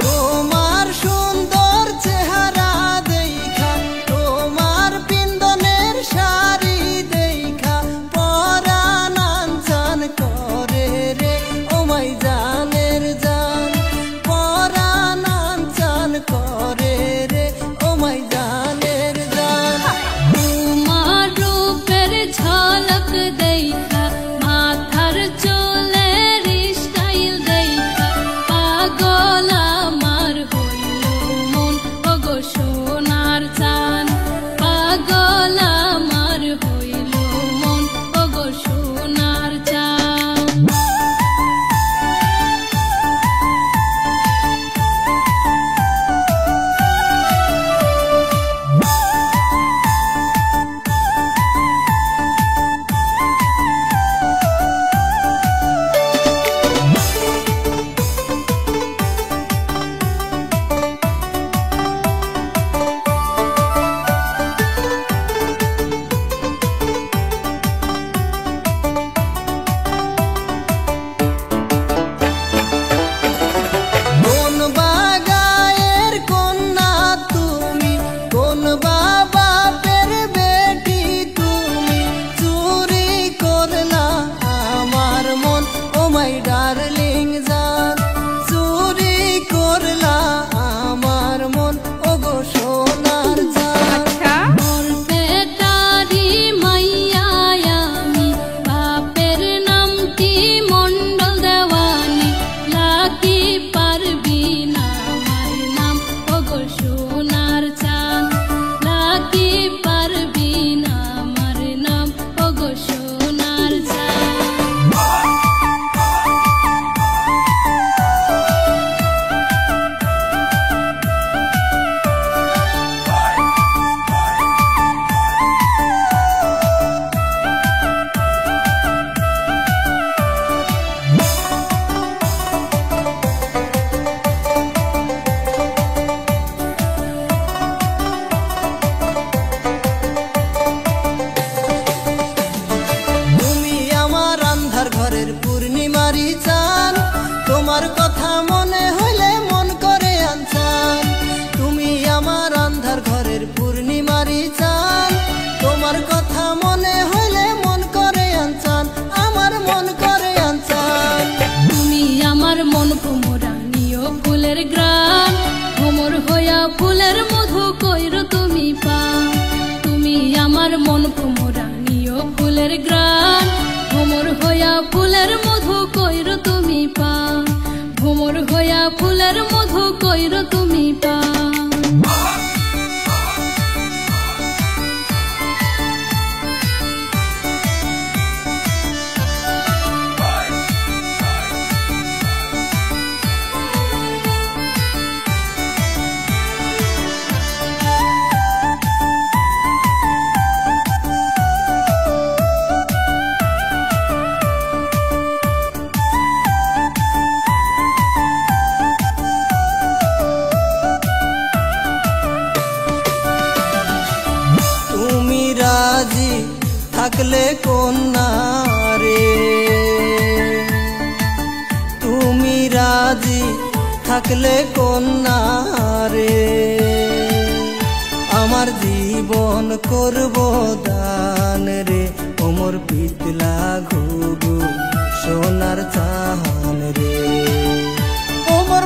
তোমার সুন্দর চেহারা দেখা, তোমার পিন্দনের শাড়ি দেখা পরাণ আনচান করে রে ও মাই জানের জান, পরাণ আনচান করে রে ও মাই জানের জান। তোমার রূপের ঝলক দেখা, মাথার চুলের স্টাইল দেখা পাগল আমার হইল মন, ওগো সোনার চান পাগল আমার হইল মন, ওগো সোনার চান। কোন বাগায়ের কন্যা তুমি, কোন বাপের বেটি তুমি, চুরি করলা আমার মন ও মাই ডার্লিং জান, চুরি করলা আমার মন ও গো সোনার জান। ওর পেটারি মাইয়া আমি, বাপের নামটি মন্ডল দেওয়ানি, লাকি পারবি না আমার নাম ওগো সোনার চাঁদ, লাকি পারবি না আমার নাম ওগো সোনার চাঁদ। তুমি আমার আন্ধার ঘরের পূর্ণিমারি চান, তোমার কথা মনে হইলে মন করে আনচান। তুমি আমার আন্ধার ঘরের পূর্ণিমারি চান, তোমার কথা মনে হইলে মন করে আনচান, আমার মন করে আনচান। তুমি আমার মন ভোমরা নিও ফুলের গ্রাম, ভোমর হইয়া ফুলের মধু কইর তুমি পাও। তুমি আমার মন ভোমরা নিও ফুলের গ্রাম, ভোমর হইয়া ফুলের মধু কইর তুমি পাও, ভোমর হইয়া ফুলের মধু কইর তুমি পাও। থাকলে কন্যা রে, তুমি রাজি থাকলে কন্যা রে, আমার জীবন করব দান রে, ওমর পিতলা ঘুঘু সোনার চাহান রে, ওমর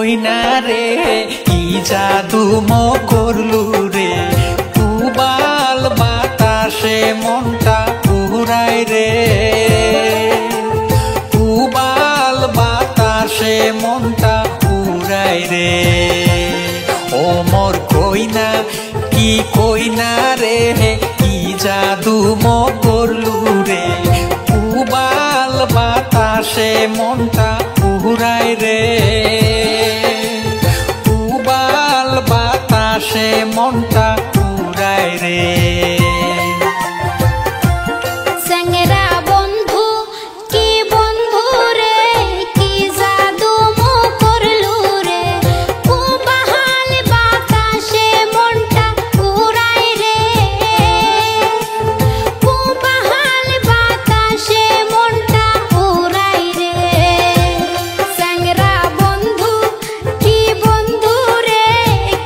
কইনা রে কি জাদু মো করলু রে উবাল বাতাসে মনটা উড়াই রে উবাল বাতাসে মনটা উড়াই রে ও মোর কইনা কি কইনা রে কি জাদু মো করলু রে উবাল বাতাসে মনটা উড়াই রে উবাল বাতাসে মনটা উড়াই রে স্যাংরা বন্ধু কি বন্ধু রে কি জাদু মো করলু রে উবাল বাতাসে মনটা উড়াই রে উবাল বাতাসে মনটা উড়াই রে স্যাংরা বন্ধু কি বন্ধু রে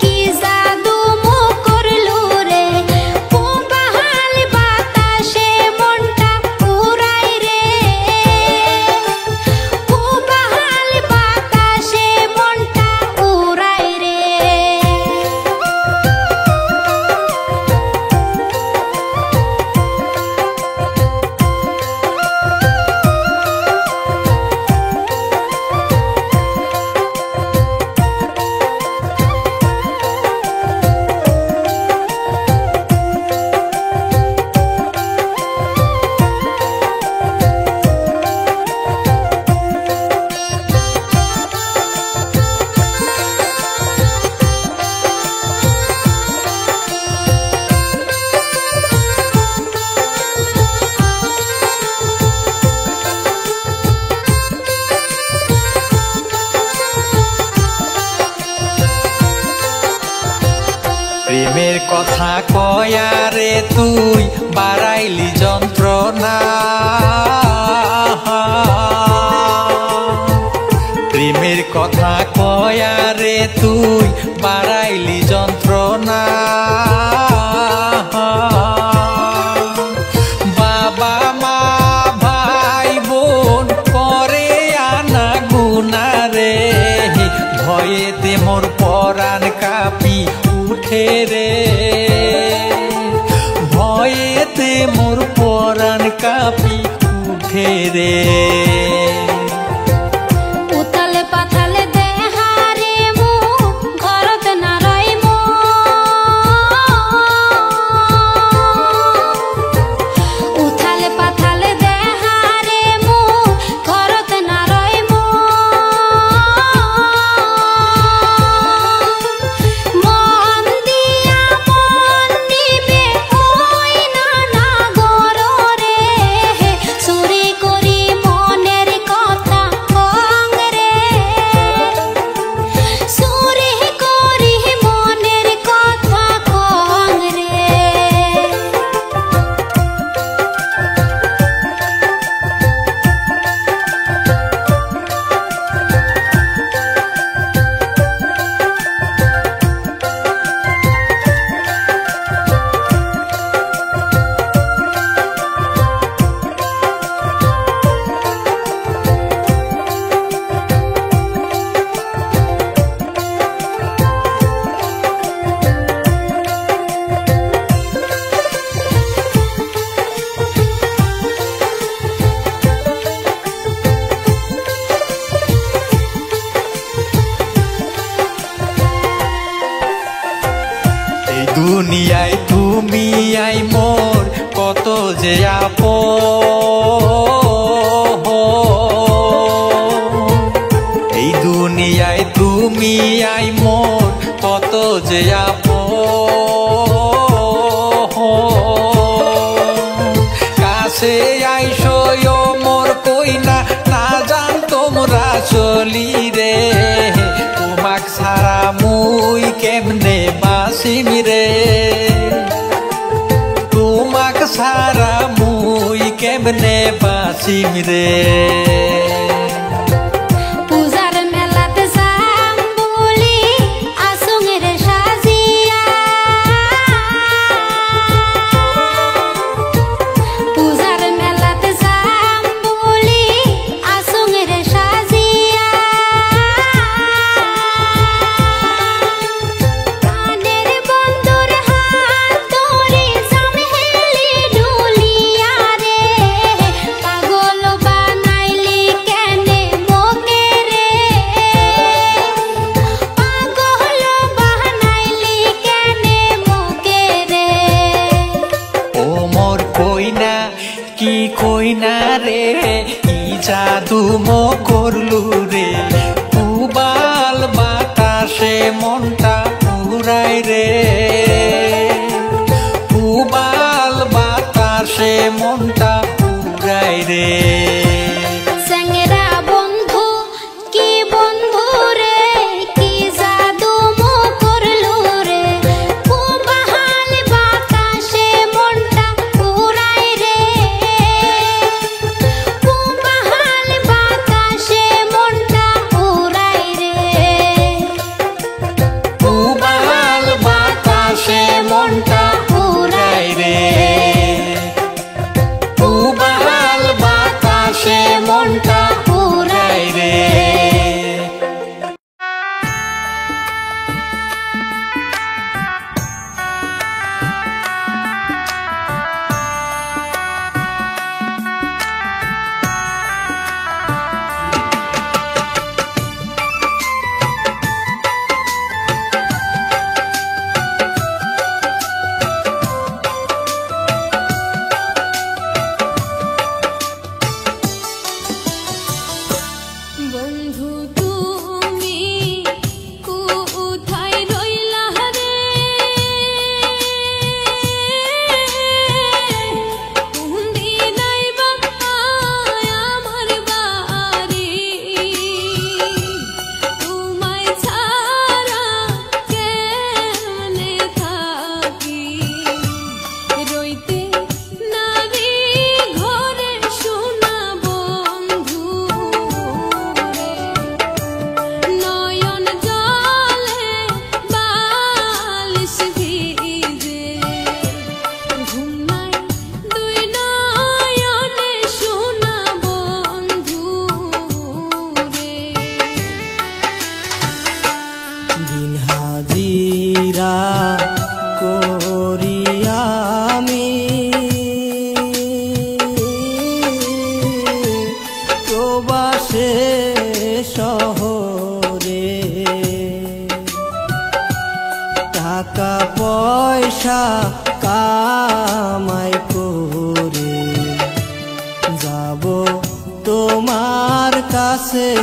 কি জাদু মো করলু রে উবাল বাতাসে মনটা উড়াই রে উবাল বাতাসে মনটা উড়াই রে প্রেমের কথা কয়া রে তুই বাড়াইলি যন্ত্রণা প্রেমের কথা কয়া রে তুই বাড়াইলি যন্ত্রণা বাবা মা ভাই বোন করে আনা গুনা রে ভয়েতে মোর পরাণ কাঁপি উঠে রে ভয়েতে মোর পরাণ কাঁপি উঠে রে উতালে পাতালে দেহারে মু ঘরত না রইম উতালে পাতালে দেহারে মু ঘরত না রইম মন দিয়া মন নিবে ওই না না গরে চুরি করি মনের কথা কং রে চুরি করি মনের কথা কং রে এই দুনিয়ায় তুমি আই মোর কত যে আপন এই দুনিয়ায় তুমি আই মোর কত যে আপন কাছে আইসো মোর কইনা না জান তোমরা চলি রে তোমাক ছাড়া মুই কেমনে বাসিম রে তোমাক ছাড়া মুই কেমনে বাসিম রে পূজার মেলাতে যাম বলি আসুং রে সাজিয়া পূজার মেলাতে যাম বলি আসুং রে সাজিয়া কি কই না রে কি জাদু মো করলু রে উবাল বাতাসে মনটা উড়াই রে উবাল বাতাসে মনটা উড়াই রে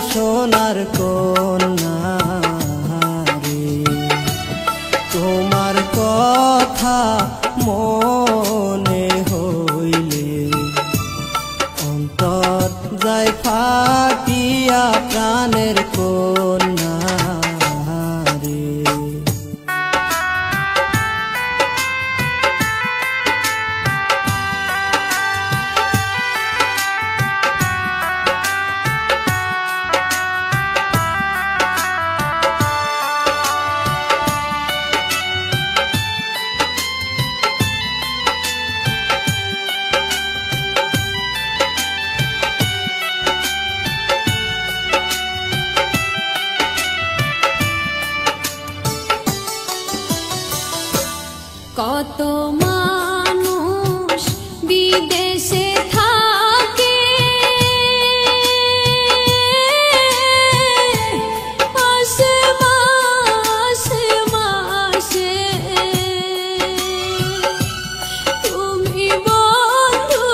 সোনার কন্যা রে তোমার কথা মনে হইলে অন্তর যায় ফাটিয়া প্রাণের কন্যা রে কত মানুষ বিদেশে থাকে মাসে মাসে মাসে তুমি বন্ধু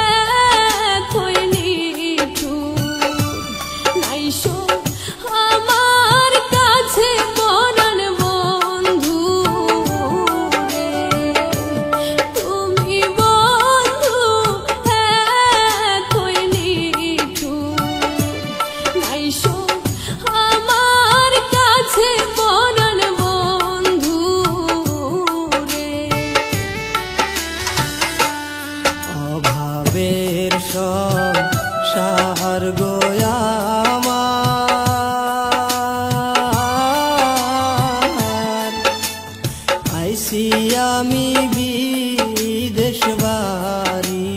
এতই নিঠুর নাইসো আমার কাছে পরাণ বন্ধু সংসার গোয়া আমার আইসি আমি বিদেশ বাড়ি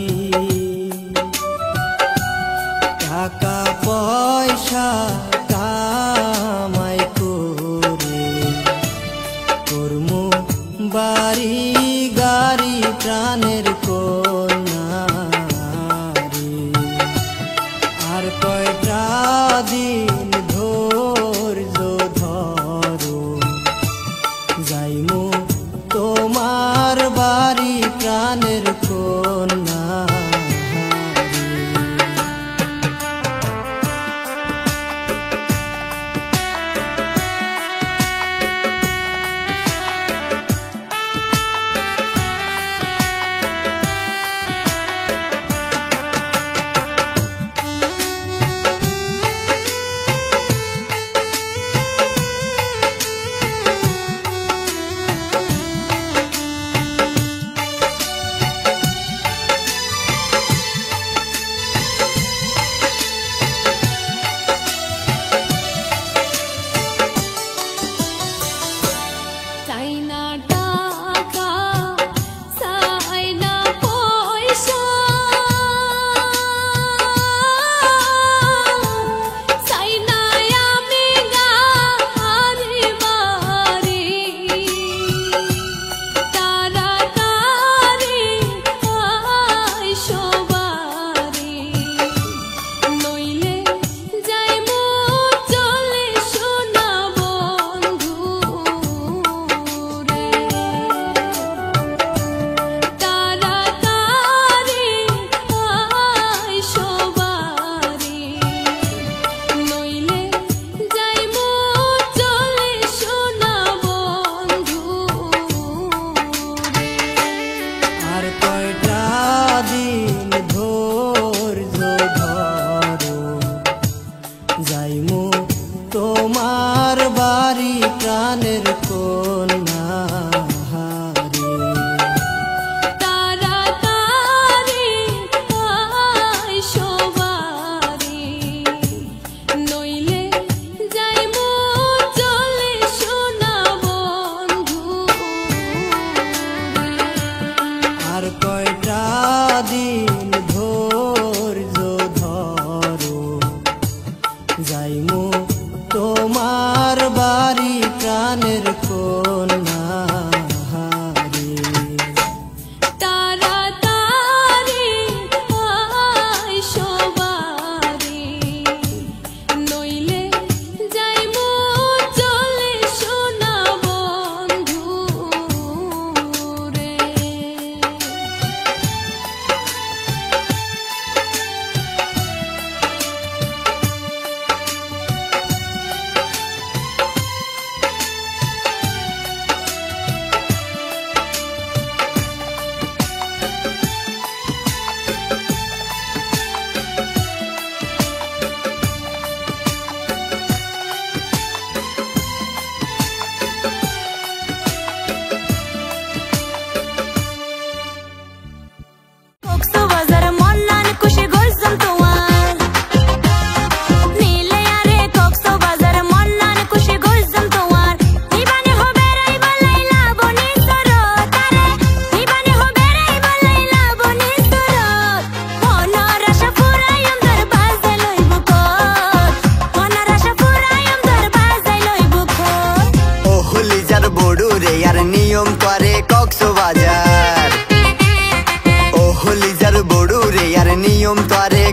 টাকা পয়সা কামাই করে কর্মু বাড়ি গাড়ি প্রাণের কন্যা রে আর কয়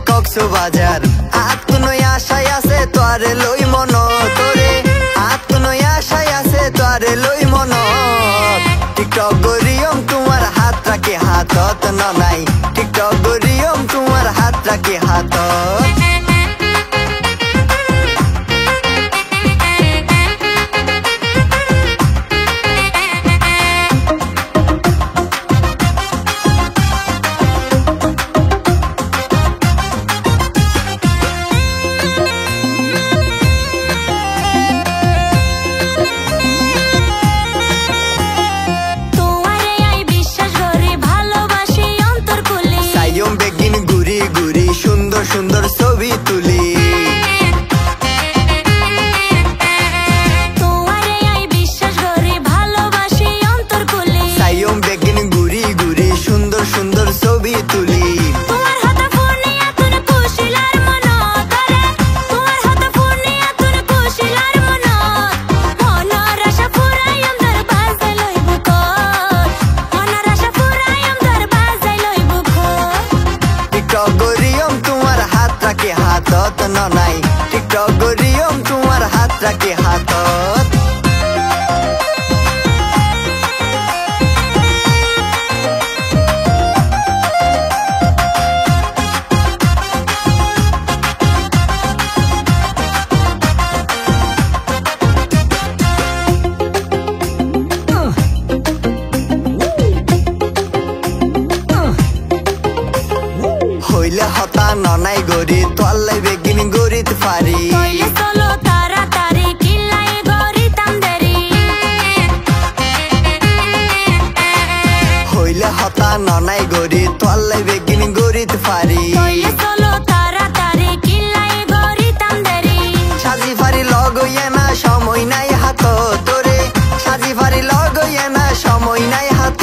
কক্সবাজার আত্মনই আশায় আছে তোরে লই মন তোরে আত্মনই আশায় আছে তোরে লই মন টিকটক গরিয়ম তোমার হাত রাখে হাতত নাই টিকটক গরিয়ম তোমার হাত রাখে হাতত সুন্দর ছবি তুলি তোমারে আই বিশ্বাস করে ভালোবাসি অন্তর খুলি সাইয়ম বেগিন ঘুরি ঘুরি সুন্দর সুন্দর ছবি তুলি তোমার হাতে ফোন নিয়া তুই খুশিলার মন করে তোমার হাতে ফোন নিয়া তুই খুশিলার মন মনের আশা পুরাইম দর বাজাই লইব কর মনের আশা পুরাইম দর বাজাই লইব কর টিকটক গরিয়ম তোমার হাত রাখে হাতত নাই টিকটক গরিয়ম তোমার হাত রাখে হাতত হইলে হতা ননাই গরি তোলাই বেগিন গরিত পারি কইলে চলো তাড়াতাড়ি কিলাই গরিতাম দেরি হইলে হতা ননাই গরি তোলাই বেগিন গরিত পারি কইলে চলো তাড়াতাড়ি কিলাই গরিতাম দেরি সাজি ফারি লগইয়া না সময় নাই হাত তোরে সাজি ফারি লগইয়া না সময় নাই হাত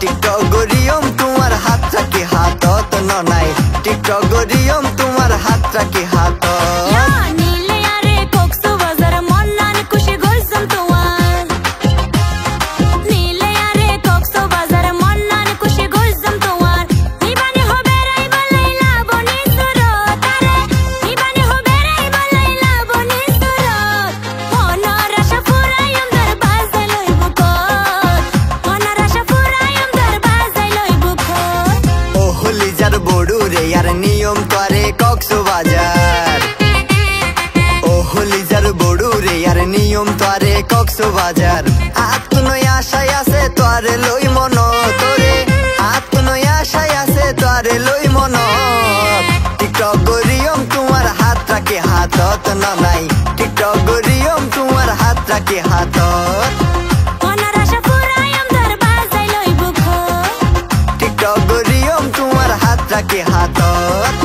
টিকটক গরিয়ম তোমার হাত রাখে হাতত নাই টিকটক গরিয়ম তোমার হাত রাখে হাতত ইয়া নীলে আরে কক্সবাজার মন্নান খুশি গইছম তোমার নীলে আরে কক্সবাজার মন্নান খুশি গইছম তোমার নিবানি হবে রাই বলাইলা বনি সুরত আরে নিবানি হবে রাই বলাইলা বনি সুরত মনের আশা পুরাইম দর বাজাই লইব কর মনের আশা পুরাইম দর বাজাই লইব কর ও হলিজার বড়ু রে আর নিয়ম করে কক্সবাজার ও হলিজার বড়ু রে আর নিয়ম করে কক্সবাজার আত্মনই আশায় আছে তোরে লই মন তোরে আত্মনই আশায় আছে তোরে লই মন টিকটক গরিয়ম তোমার হাত রাখে হাতত নাই টিকটক গরিয়ম তোমার হাত রাখে হাতত মনের আশা পুরাইম দর বাজাই লইব কর টিকটক গরিয়ম তোমার হাত রাখে হাতত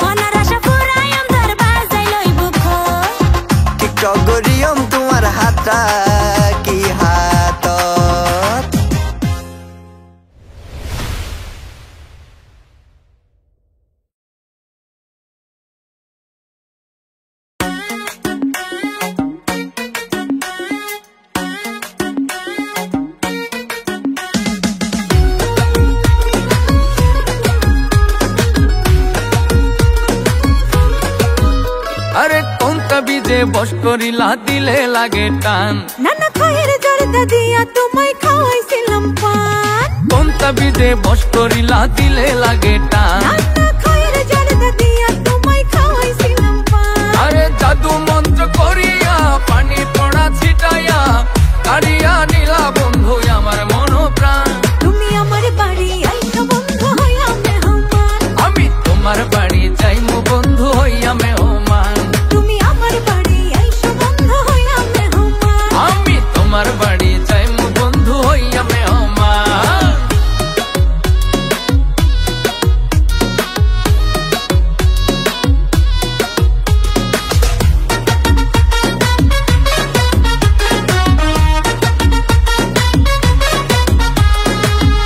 মনের আশা পুরাইম দর বাজাই লইব কর টিকটক গরিয়ম তোমার হাত রাখি হাতত আরে কোনটা বিজে বস করিলা দিলে লাগে টান নানা খয়ের জর্দা দিয়া তোমায় খাওয়াইছিলাম পান কোনটা বিজে বস করিলা দিলে লাগে টান নানা খয়ের জর্দা দিয়া তোমায় খাওয়াইছিলাম পান আরে জাদু মন্ত্র করিয়া পানি পড়া ছিটাইয়া কাড়িয়া নিলা বন্ধু আমার মন প্রাণ তুমি আমার বাড়ি আইছো বন্ধু হইয়া মেহমান আমি তোমার বাড়ি যাইমু বন্ধু হইয়া মেহমান তুমি আমার বাড়ি আইছো বন্ধু হইয়া মেহমান আমি তোমার বাড়ি যাইমু বন্ধু হইয়া মেহমান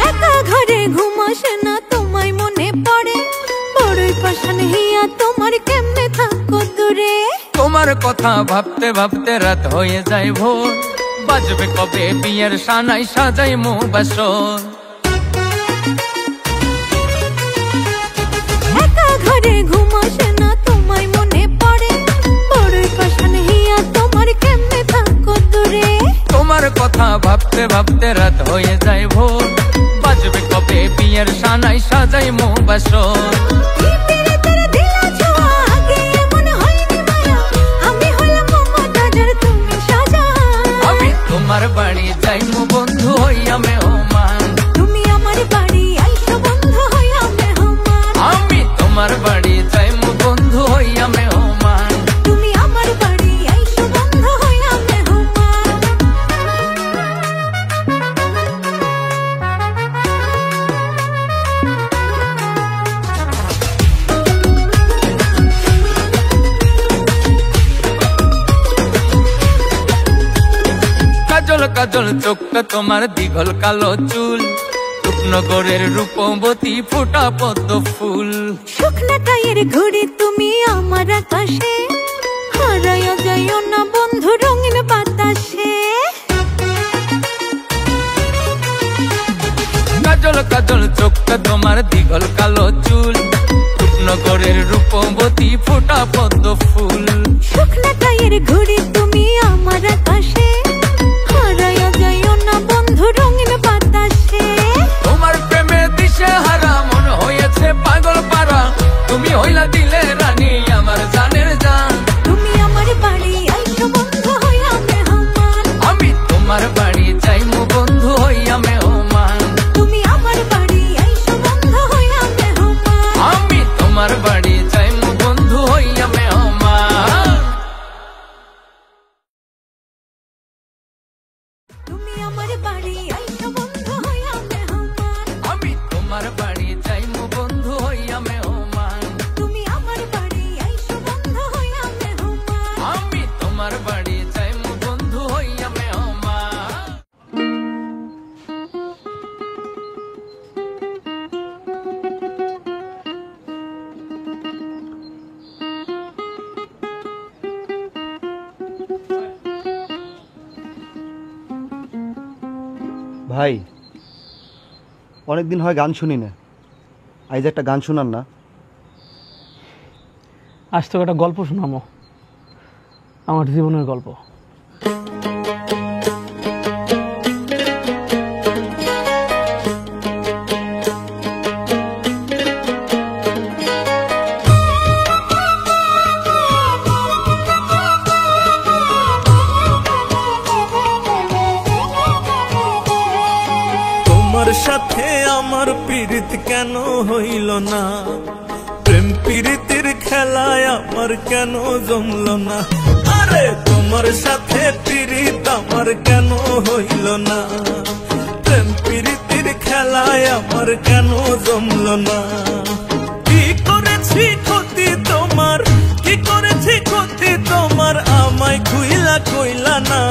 একা ঘরে ঘুমাস না তোমায় মনে পড়ে বড়ই পাশান হিয়া তোমার কেমনে থাকো দূরে তোমার কথা ভাবতে ভাবতে রাত হয়ে যায় ভোর বাজবে কবে বিয়ের সানাই সাজাইমু বাসর একা কথা ভাবতে ভাবতে রাত হয়ে যায় ভোর, বাজবে কবে বিয়ের সানাই সাজাই মো বাসর। আমি তোমার বাড়ি যাইমু বন্ধু হইয়া মেহমান, তুমি আমার বাড়ি আইসো বন্ধু হইয়া মেহমান। আমি তোমার বাড়ি যাইমু বন্ধু হইয়া মেহমান, তুমি আমার বাড়ি আইসো বন্ধু হইয়া মেহমান। কাজল কাজল চোখটা তোমার দিঘল কালো চুল, রূপনগরের রূপবতী ফোটা পদ্ম ফুল। শুকনা গায়ের ঘুড়ি তুমি আমার আকাশে, হারাইয়া যাইও না বন্ধু রঙিন বাতাসে। কাজল কাজল চোখটা তোমার দিঘল কালো চুল, রূপনগরের রূপবতী ফোটা পদ্ম ফুল। শুকনা গায়ের ঘুড়ি তুমি আমার আকাশে, হারাইয়া যাইও না বন্ধু রঙিন বাতাসে। তোমার প্রেমে দিশে হারা মন হয়েছে পাগল পারা, তুমি হইলা দিলে রানী আমার জানের জান। তুমি আমার বাড়ি আইসো বন্ধু হইয়া মেহমান, আমি তোমার বাড়ি যাইমু বন্ধু হইয়া মেহমান, তুমি আমার বাড়ি আইসো বন্ধু হইয়া মেহমান। আমি তোমার বাড়ি যাইমু বন্ধু হইয়া মেহমান। তুমি আমার বাড়ি আইসো বন্ধু হইয়া মেহমান, আমি তোমার বাড়ি যাইমু বন্ধু হইয়া মেহমান, তুমি আমার বাড়ি আইসো বন্ধু হইয়া মেহমান। আমি তোমার বাড়ি যাইমু বন্ধু হইয়া মেহমান। ভাই অনেকদিন হয় গান শুনি না, আজ একটা গান শোনান না। আজ তোকে একটা গল্প শোনাবো, আমার জীবনের গল্প। তোমার সাথে আমার পীড়িত কেন হইল না, প্রেম পীড়িতের খেলায় আমার কেন জমল না। আরে তোমার সাথে পীড়িত আমার কেন হইল না, প্রেম পীড়িতের খেলায় আমার কেন জমল না। কি করেছি ক্ষতি তোমার, কি করেছি ক্ষতি তোমার, আমায় খুইলা কইলা না।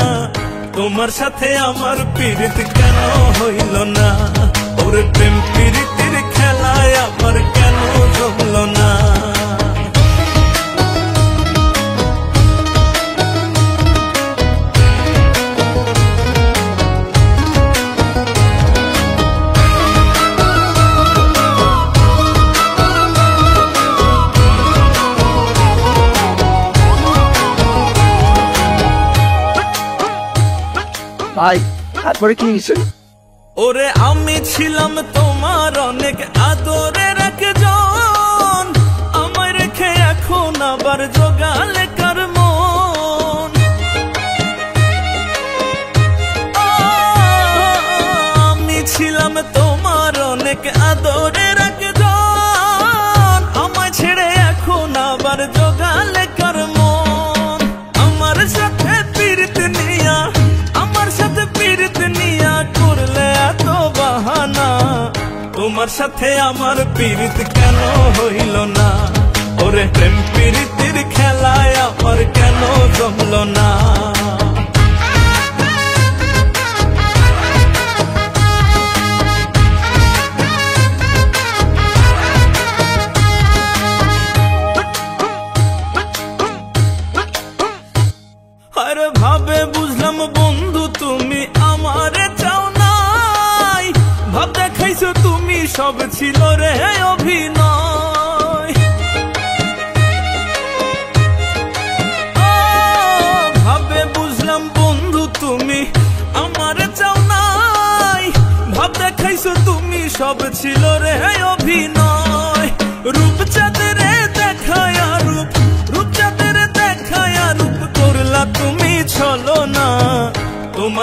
তোমার সাথে আমার পীড়িত কেন হইল না, ওরে প্রেম পীড়িতের খেলায় আমার কেন জমল না। ভাই তারপরে কি হয়েছে? ওরে আমি ছিলাম তোমার অনেক আদরের একজন, আমায় রেখে এখন আবার জোগালে কার মন। আমি ছিলাম তোমার অনেক আদরের একজন, আমায় ছেড়ে এখন আবার জোগালে কার মন। আমার সাথে পীড়িত নিয়া, আমার সাথে পীড়িত নিয়া করলে এত বাহানা। তোমার সাথে আমার পীড়িত কেন হইল না, ওরে প্রেম পীড়িতের খেলায় আমার কেন জমল না। আরে ভাবে বুঝলাম বন্ধু তুমি আমারে চাও নাই, ভাব দেখাইছো তুমি সব ছিল রে অভিনয়। ভাবে বুঝলাম বন্ধু তুমি আমারে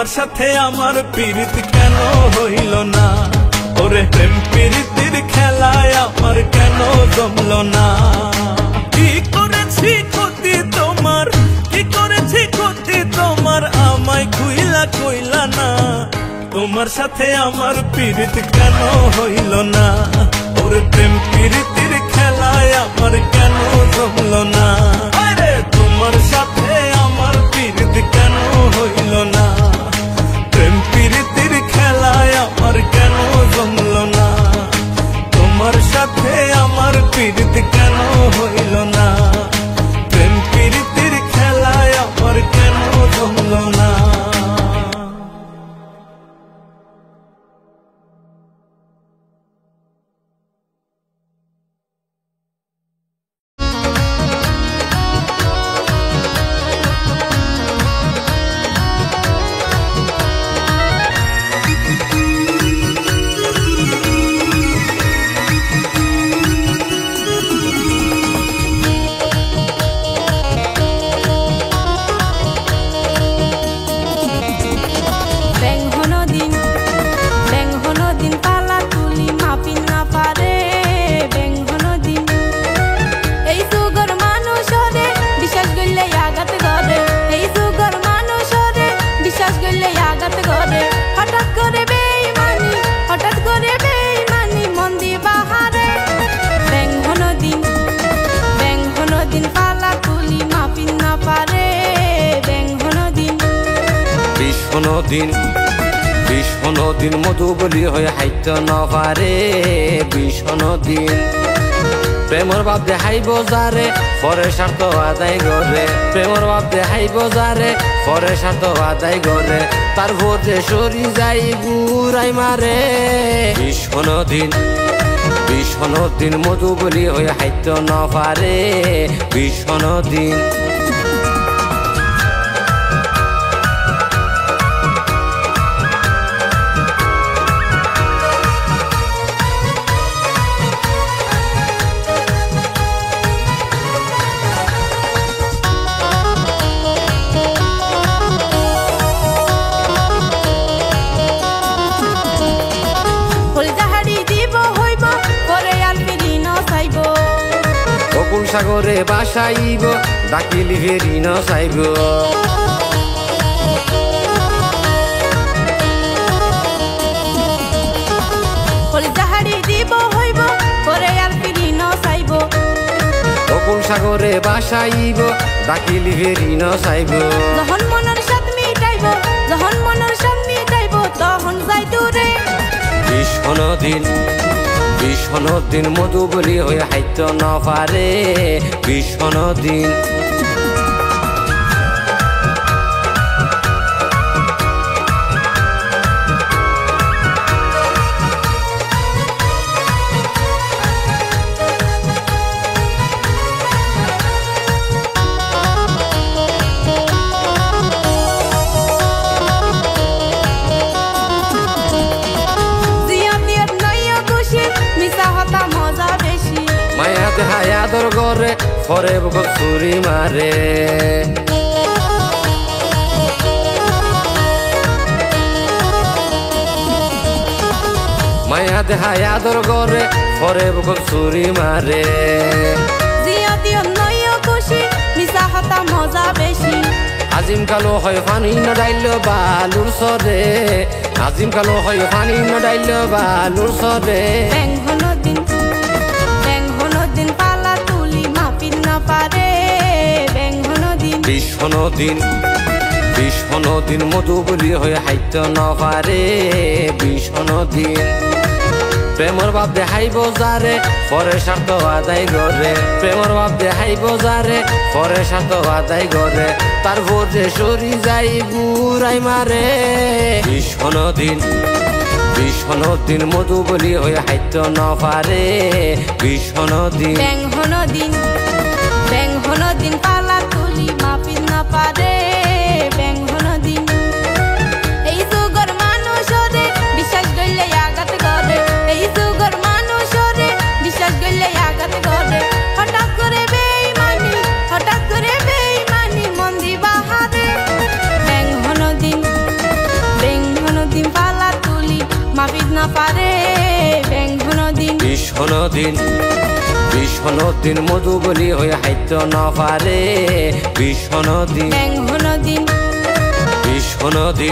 তোমার সাথে আমার পীড়িত কেন হইল না ওরে প্রেম পীড়িতের খেলায় আমার কেন জমলো না কি করেছি ক্ষতি তোমার কি করেছি ক্ষতি তোমার আমায় খুইলা কইলা না তোমার সাথে আমার পীড়িত কেন হইল না ওরে প্রেম পীড়িতের খেলায় আমার কেন জমলো না আরে তোমার সাথে আমার পীড়িত কেন হইল না প্রেম পীড়িতের খেলায় আমার কেন জমলো না তোমার সাথে আমার পীড়িত কেন হইল না প্রেম পীড়িতের খেলায় আমার কেন জমলো না দিন মধু বলি হয়ে হাইত নপারে ভীষণ দিন প্রেমর বাপ দেখাইব যারে পরে স্বার্থ আদায় করে প্রেমর বাপ দেখাইব যারে পরে স্বার্থ আদায় করে তার ভোটে সরি যাই গুড়াই মারে ভীষণ দিন মধু বলি হয়ে হাইত নপারে ভীষণ দিন সাগরে বাসাইব ডাকিলি ফেরি ন চাইব অকুল সাগরে বাসাইব ডাকিলি ফেরি ন চাইব যখন মনের স্বাদ মিটাইব যখন মনের স্বাদ মিটাইব তখন যাই দূরে ভীষণ দিন মধু বলি হয়ে হাইত নপারে ভীষণ দিন হায়াদর গরে ফরে বুক চুরি মারে মায়া দেহায় আদর গরে ফরে বুক চুরি মারে আজিম কালো হয় পানি নডাইল বালুর সরে আজিম কালো হয় পানি নডাইল বালুর সরে ভীষণ দিন মধু বলি হয়ে হাইত নপারে ভীষণ দিন প্রেমর বাপ দেখাইব যারে পরে স্বার্থ আদায় করে প্রেমর বাপ দেখাইব যারে পরে স্বার্থ আদায় করে তার ভোটে সরি যাই গুড়াই মারে ভীষণ দিন মধু বলি হয়ে হাইত নপারে ভীষণ দিন দিন পালা তুলি মাপি না পারে বেঙ্গন দিন এই যুগর মানুষরে বিশ্বাস গইলে আঘাত করে এই যুগর মানুষরে বিশ্বাস গইলে আঘাত করে হঠাৎ করে বেঈমানি মন দিবা হাতে বেঙ্গন দিন বিষ মধু বলি হয়ে হাইতে না পারে বিষ নদী